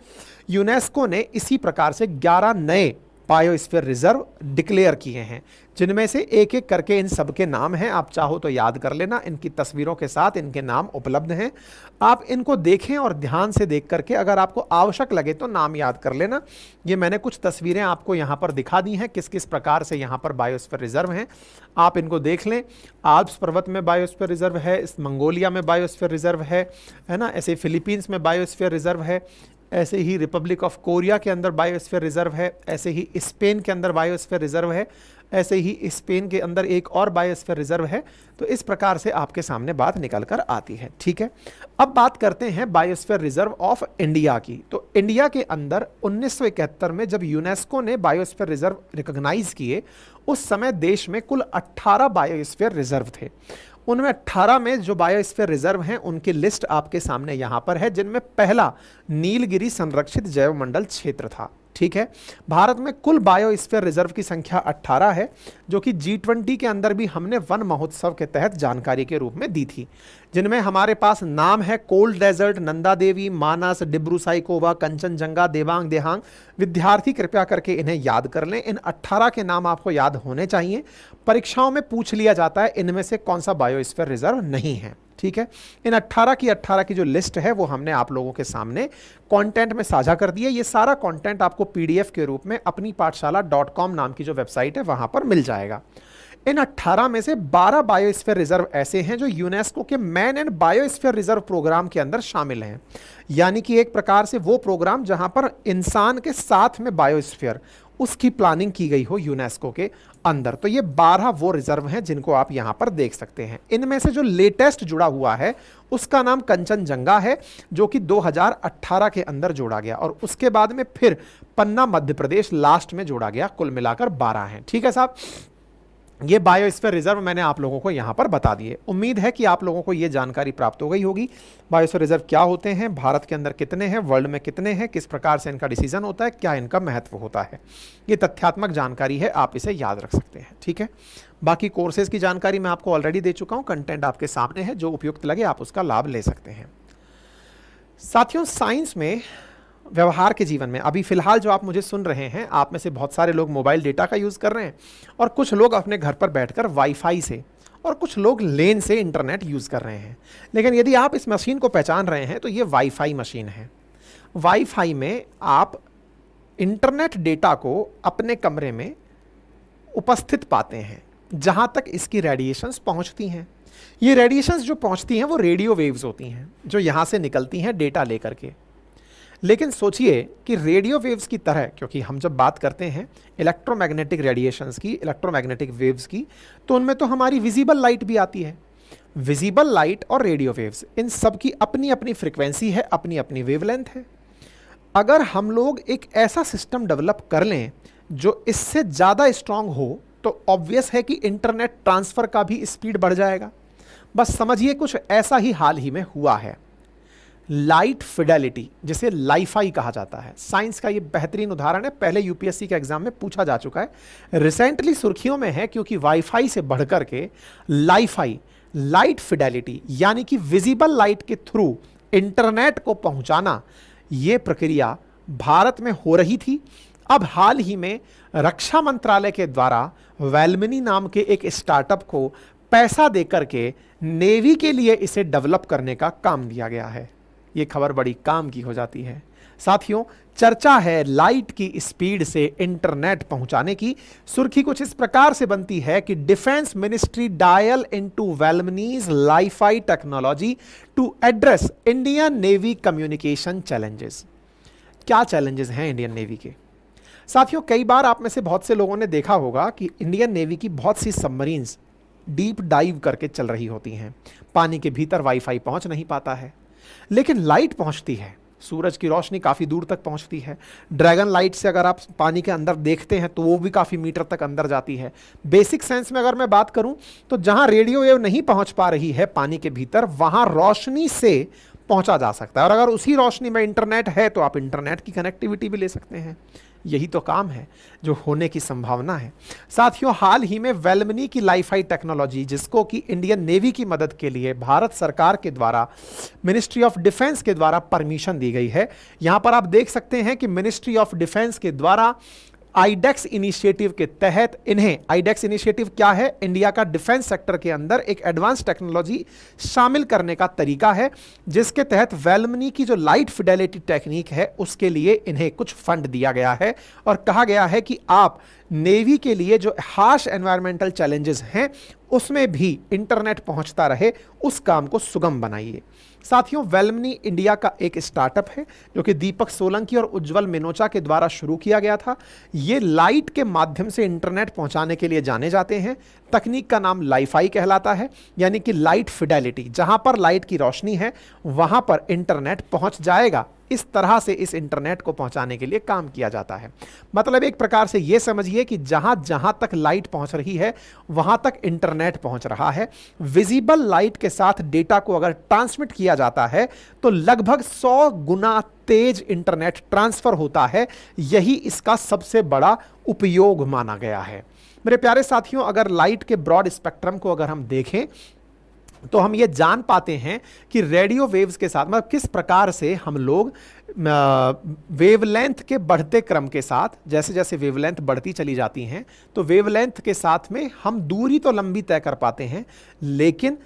यूनेस्को ने इसी प्रकार से 11 नए बायोस्फीयर रिजर्व डिक्लेयर किए हैं, जिनमें से एक एक करके इन सब के नाम हैं। आप चाहो तो याद कर लेना, इनकी तस्वीरों के साथ इनके नाम उपलब्ध हैं। आप इनको देखें और ध्यान से देख करके अगर आपको आवश्यक लगे तो नाम याद कर लेना। ये मैंने कुछ तस्वीरें आपको यहाँ पर दिखा दी हैं, किस किस प्रकार से यहाँ पर बायोस्फीयर रिजर्व हैं, आप इनको देख लें। आल्प्स पर्वत में बायोस्फीयर रिजर्व है, इस मंगोलिया में बायोस्फीयर रिजर्व है ना, ऐसे फिलीपींस में बायोस्फीयर रिजर्व है, ऐसे ही रिपब्लिक ऑफ कोरिया के अंदर बायोस्फीयर रिजर्व है, ऐसे ही स्पेन के अंदर बायोस्फीयर रिजर्व है, ऐसे ही स्पेन के अंदर एक और बायोस्फीयर रिजर्व है। तो इस प्रकार से आपके सामने बात निकल कर आती है, ठीक है। अब बात करते हैं बायोस्फीयर रिजर्व ऑफ इंडिया की। तो इंडिया के अंदर 1971 में जब यूनेस्को ने बायोस्फीयर रिजर्व रिकॉग्नाइज किए, उस समय देश में कुल 18 बायोस्फीयर रिजर्व थे। उनमें 18 में जो बायोस्फीयर रिजर्व हैं उनकी लिस्ट आपके सामने यहां पर है, जिनमें पहला नीलगिरी संरक्षित जैवमंडल क्षेत्र था, ठीक है। भारत में कुल बायोस्फीयर रिजर्व की संख्या 18 है, जो कि G20 के अंदर भी हमने वन महोत्सव के तहत जानकारी के रूप में दी थी, जिनमें हमारे पास नाम है कोल्ड डेजर्ट, नंदा देवी, मानस, डिब्रू साइकोवा, कंचनजंगा, देवांग देहांग। विद्यार्थी कृपया करके इन्हें याद कर लें, इन 18 के नाम आपको याद होने चाहिए। परीक्षाओं में पूछ लिया जाता है इनमें से कौन सा बायोस्फीयर रिजर्व नहीं है, ठीक है। इन 18 की जो लिस्ट है वो हमने आप लोगों के सामने कंटेंट में साझा कर दी है। ये सारा कंटेंट आपको पीडीएफ के रूप में अपनी पाठशाला.com नाम की जो वेबसाइट है वहां पर मिल जाएगा। इन 18 में से 12 बायोस्फीयर रिजर्व ऐसे हैं जो यूनेस्को के man and biosphere reserve programme के अंदर शामिल हैं, यानी कि एक प्रकार से वो प्रोग्राम जहां पर इंसान के साथ में बायोस्फीयर, उसकी प्लानिंग की गई हो यूनेस्को के अंदर। तो ये 12 वो रिजर्व हैं जिनको आप यहां पर देख सकते हैं। इनमें से जो लेटेस्ट जुड़ा हुआ है उसका नाम कंचनजंगा है, जो कि 2018 के अंदर जोड़ा गया, और उसके बाद में फिर पन्ना मध्य प्रदेश लास्ट में जोड़ा गया। कुल मिलाकर 12 हैं, ठीक है साहब। ये बायोस्फीयर रिजर्व मैंने आप लोगों को यहाँ पर बता दिए। उम्मीद है कि आप लोगों को ये जानकारी प्राप्त हो गई होगी। बायोस्फीयर रिजर्व क्या होते हैं, भारत के अंदर कितने हैं, वर्ल्ड में कितने हैं, किस प्रकार से इनका डिसीजन होता है, क्या इनका महत्व होता है। ये तथ्यात्मक जानकारी है, आप इसे याद रख सकते हैं, ठीक है। बाकी कोर्सेज की जानकारी मैं आपको ऑलरेडी दे चुका हूँ, कंटेंट आपके सामने है, जो उपयुक्त लगे आप उसका लाभ ले सकते हैं। साथियों, साइंस में व्यवहार के जीवन में अभी फिलहाल जो आप मुझे सुन रहे हैं, आप में से बहुत सारे लोग मोबाइल डेटा का यूज़ कर रहे हैं और कुछ लोग अपने घर पर बैठकर वाईफाई से और कुछ लोग लेन से इंटरनेट यूज़ कर रहे हैं। लेकिन यदि आप इस मशीन को पहचान रहे हैं तो ये वाईफाई मशीन है। वाईफाई में आप इंटरनेट डेटा को अपने कमरे में उपस्थित पाते हैं जहां तक इसकी रेडिएशंस पहुंचती हैं। ये रेडिएशंस जो पहुंचती हैं वो रेडियो वेव्स होती हैं जो यहां से निकलती हैं डेटा लेकर के। लेकिन सोचिए कि रेडियो वेव्स की तरह, क्योंकि हम जब बात करते हैं इलेक्ट्रोमैग्नेटिक रेडिएशंस की, इलेक्ट्रोमैग्नेटिक वेव्स की, तो उनमें तो हमारी विजिबल लाइट भी आती है। विजिबल लाइट और रेडियो वेव्स, इन सब की अपनी अपनी फ्रिक्वेंसी है, अपनी अपनी वेवलेंथ है। अगर हम लोग एक ऐसा सिस्टम डेवलप कर लें जो इससे ज़्यादा स्ट्रांग हो, तो ऑब्वियस है कि इंटरनेट ट्रांसफ़र का भी स्पीड बढ़ जाएगा। बस समझिए कुछ ऐसा ही हाल ही में हुआ है। लाइट फिडेलिटी, जिसे लाईफाई कहा जाता है, साइंस का ये बेहतरीन उदाहरण है, पहले यूपीएससी के एग्जाम में पूछा जा चुका है, रिसेंटली सुर्खियों में है, क्योंकि वाईफाई से बढ़कर के लाईफाई, लाइट फिडेलिटी यानी कि विजिबल लाइट के थ्रू इंटरनेट को पहुंचाना, ये प्रक्रिया भारत में हो रही थी। अब हाल ही में रक्षा मंत्रालय के द्वारा वेलमिनी नाम के एक स्टार्टअप को पैसा देकर के नेवी के लिए इसे डेवलप करने का काम दिया गया है। ये खबर बड़ी काम की हो जाती है। साथियों, चर्चा है लाइट की स्पीड से इंटरनेट पहुंचाने की। सुर्खी कुछ इस प्रकार से बनती है कि defence ministry dial into Velmenni's lifi technology to address Indian navy communication challenges. क्या चैलेंजेस हैं इंडियन नेवी के? साथियों, कई बार आप में से बहुत से लोगों ने देखा होगा कि इंडियन नेवी की बहुत सी सबमरीन्स डीप डाइव करके चल रही होती हैं। पानी के भीतर वाईफाई पहुंच नहीं पाता है, लेकिन लाइट पहुंचती है। सूरज की रोशनी काफ़ी दूर तक पहुंचती है। ड्रैगन लाइट से अगर आप पानी के अंदर देखते हैं तो वो भी काफ़ी मीटर तक अंदर जाती है। बेसिक सेंस में अगर मैं बात करूं तो जहां रेडियो वेव नहीं पहुंच पा रही है पानी के भीतर, वहां रोशनी से पहुंचा जा सकता है, और अगर उसी रोशनी में इंटरनेट है तो आप इंटरनेट की कनेक्टिविटी भी ले सकते हैं। यही तो काम है जो होने की संभावना है। साथियों, हाल ही में वेलमनी की लाईफाई टेक्नोलॉजी, जिसको कि इंडियन नेवी की मदद के लिए भारत सरकार के द्वारा मिनिस्ट्री ऑफ डिफेंस के द्वारा परमिशन दी गई है। यहां पर आप देख सकते हैं कि मिनिस्ट्री ऑफ डिफेंस के द्वारा आईडेक्स इनिशिएटिव के तहत इन्हें, आईडेक्स इनिशिएटिव क्या है? इंडिया का डिफेंस सेक्टर के अंदर एक एडवांस टेक्नोलॉजी शामिल करने का तरीका है, जिसके तहत वेलमनी की जो लाइट फिडेलिटी टेक्निक है उसके लिए इन्हें कुछ फंड दिया गया है और कहा गया है कि आप नेवी के लिए जो हार्श एनवायरमेंटल चैलेंजेस हैं उसमें भी इंटरनेट पहुंचता रहे, उस काम को सुगम बनाइए। साथियों, वेलमनी इंडिया का एक स्टार्टअप है जो कि दीपक सोलंकी और उज्जवल मिनोचा के द्वारा शुरू किया गया था। ये लाइट के माध्यम से इंटरनेट पहुंचाने के लिए जाने जाते हैं। तकनीक का नाम लाईफाई कहलाता है, यानी कि लाइट फिडेलिटी। जहां पर लाइट की रोशनी है वहां पर इंटरनेट पहुंच जाएगा। इस तरह से इस इंटरनेट को पहुंचाने के लिए काम किया जाता है। मतलब एक प्रकार से यह समझिए कि जहां जहां तक लाइट पहुंच रही है वहां तक इंटरनेट पहुंच रहा है। विजिबल लाइट के साथ डेटा को अगर ट्रांसमिट किया जाता है तो लगभग 100 गुना तेज इंटरनेट ट्रांसफर होता है। यही इसका सबसे बड़ा उपयोग माना गया है। मेरे प्यारे साथियों, अगर लाइट के ब्रॉड स्पेक्ट्रम को अगर हम देखें तो हम ये जान पाते हैं कि रेडियो वेव्स के साथ, मतलब किस प्रकार से हम लोग वेवलेंथ के बढ़ते क्रम के साथ, जैसे जैसे वेवलेंथ बढ़ती चली जाती हैं तो वेवलेंथ के साथ में हम दूरी तो लंबी तय कर पाते हैं, लेकिन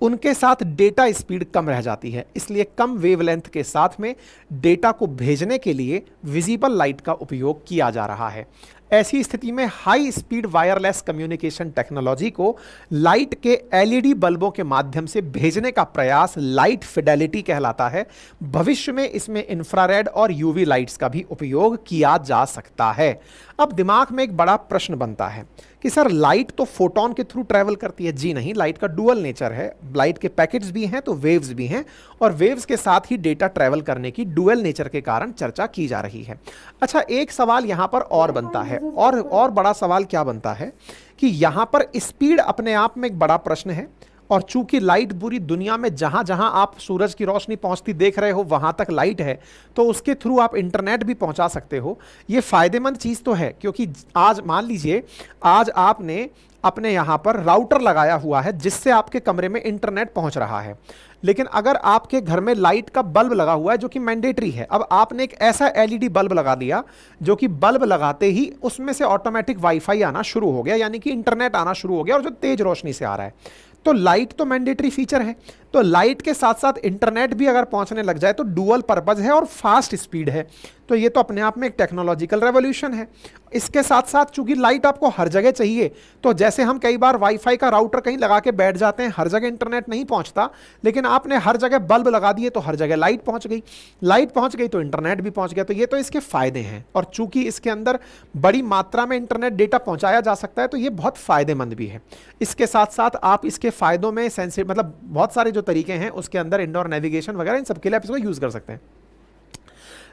उनके साथ डेटा स्पीड कम रह जाती है। इसलिए कम वेवलेंथ के साथ में डेटा को भेजने के लिए विजिबल लाइट का उपयोग किया जा रहा है। ऐसी स्थिति में high speed wireless communication technology को लाइट के एलईडी बल्बों के माध्यम से भेजने का प्रयास लाइट फिडेलिटी कहलाता है। भविष्य में इसमें इंफ्रारेड और यूवी लाइट्स का भी उपयोग किया जा सकता है। अब दिमाग में एक बड़ा प्रश्न बनता है कि सर लाइट तो फोटोन के थ्रू ट्रैवल करती है। जी नहीं, लाइट का डुअल नेचर है। लाइट के पैकेट्स भी हैं तो वेव्स भी हैं, और वेव्स के साथ ही डेटा ट्रैवल करने की डुअल नेचर के कारण चर्चा की जा रही है। अच्छा, एक सवाल यहां पर और बनता है, और बड़ा सवाल क्या बनता है कि यहां पर स्पीड अपने आप में एक बड़ा प्रश्न है, और चूंकि लाइट पूरी दुनिया में जहां जहां आप सूरज की रोशनी पहुंचती देख रहे हो वहां तक लाइट है, तो उसके थ्रू आप इंटरनेट भी पहुंचा सकते हो। ये फायदेमंद चीज तो है, क्योंकि आज मान लीजिए आज आपने अपने यहां पर राउटर लगाया हुआ है जिससे आपके कमरे में इंटरनेट पहुंच रहा है। लेकिन अगर आपके घर में लाइट का बल्ब लगा हुआ है जो कि मैंडेटरी है, अब आपने एक ऐसा एलईडी बल्ब लगा दिया जो कि बल्ब लगाते ही उसमें से ऑटोमेटिक वाईफाई आना शुरू हो गया, यानी कि इंटरनेट आना शुरू हो गया और जो तेज रोशनी से आ रहा है। तो लाइट तो मैंडेटरी फीचर है, तो लाइट के साथ साथ इंटरनेट भी अगर पहुंचने लग जाए तो डुअल पर्पज है और फास्ट स्पीड है। तो ये तो अपने आप में एक टेक्नोलॉजिकल रेवोल्यूशन है। इसके साथ साथ चूंकि लाइट आपको हर जगह चाहिए, तो जैसे हम कई बार वाईफाई का राउटर कहीं लगा के बैठ जाते हैं, हर जगह इंटरनेट नहीं पहुंचता, लेकिन आपने हर जगह बल्ब लगा दिए तो हर जगह लाइट पहुंच गई, लाइट पहुंच गई तो इंटरनेट भी पहुंच गया। तो ये तो इसके फायदे हैं, और चूंकि इसके अंदर बड़ी मात्रा में इंटरनेट डेटा पहुंचाया जा सकता है तो ये बहुत फायदेमंद भी है। इसके साथ साथ आप इसके फायदों में सेंसिटिव, मतलब बहुत सारे जो तरीके हैं उसके अंदर इंडोर नेविगेशन वगैरह, इन सबके लिए आप इसको यूज कर सकते हैं।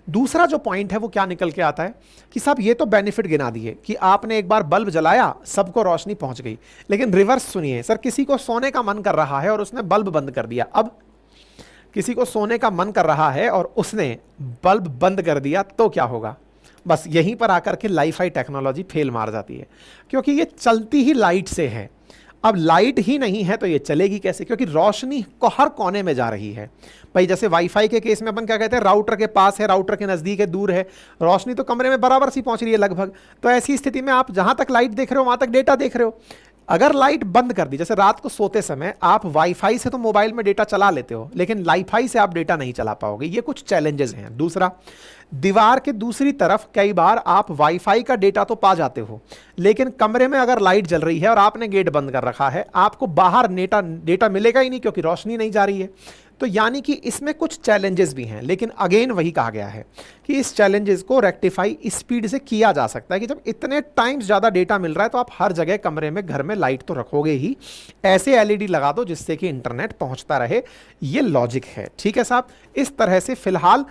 दूसरा जो पॉइंट है वो क्या निकल के आता है कि साहब ये तो बेनिफिट गिना दिए कि आपने एक बार बल्ब जलाया, सबको रोशनी पहुंच गई, लेकिन रिवर्स सुनिए सर, किसी को सोने का मन कर रहा है और उसने बल्ब बंद कर दिया। अब किसी को सोने का मन कर रहा है और उसने बल्ब बंद कर दिया तो क्या होगा? बस यहीं पर आकर के लाइफाई टेक्नोलॉजी फेल मार जाती है, क्योंकि ये चलती ही लाइट से है। अब लाइट ही नहीं है तो ये चलेगी कैसे? क्योंकि रोशनी को हर कोने में जा रही है। भाई जैसे वाईफाई के केस में अपन क्या कहते हैं, राउटर के पास है, राउटर के नज़दीक है, दूर है, रोशनी तो कमरे में बराबर सी पहुंच रही है लगभग। तो ऐसी स्थिति में आप जहां तक लाइट देख रहे हो वहां तक डेटा देख रहे हो। अगर लाइट बंद कर दी, जैसे रात को सोते समय आप वाईफाई से तो मोबाइल में डेटा चला लेते हो, लेकिन लाइफाई से आप डेटा नहीं चला पाओगे, ये कुछ चैलेंजेस हैं। दूसरा, दीवार के दूसरी तरफ कई बार आप वाईफाई का डेटा तो पा जाते हो, लेकिन कमरे में अगर लाइट जल रही है और आपने गेट बंद कर रखा है, आपको बाहर डेटा मिलेगा ही नहीं, क्योंकि रोशनी नहीं जा रही है। तो यानी कि इसमें कुछ चैलेंजेस भी हैं, लेकिन अगेन वही कहा गया है कि इस चैलेंजेस को रेक्टिफाई स्पीड से किया जा सकता है कि जब इतने टाइम्स ज़्यादा डेटा मिल रहा है तो आप हर जगह कमरे में, घर में लाइट तो रखोगे ही, ऐसे एलईडी लगा दो जिससे कि इंटरनेट पहुंचता रहे। ये लॉजिक है, ठीक है साहब। इस तरह से फिलहाल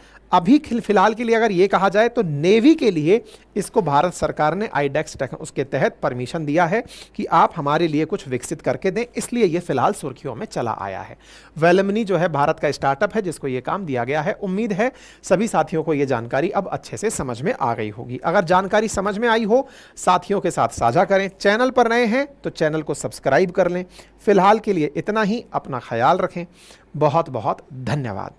के लिए अगर ये कहा जाए तो नेवी के लिए इसको भारत सरकार ने आईडेक्स उसके तहत परमिशन दिया है कि आप हमारे लिए कुछ विकसित करके दें, इसलिए ये फिलहाल सुर्खियों में चला आया है। वेलमनी जो है भारत का स्टार्टअप है जिसको ये काम दिया गया है। उम्मीद है सभी साथियों को ये जानकारी अब अच्छे से समझ में आ गई होगी। अगर जानकारी समझ में आई हो, साथियों के साथ साझा करें। चैनल पर नए हैं तो चैनल को सब्सक्राइब कर लें। फिलहाल के लिए इतना ही, अपना ख्याल रखें। बहुत बहुत धन्यवाद।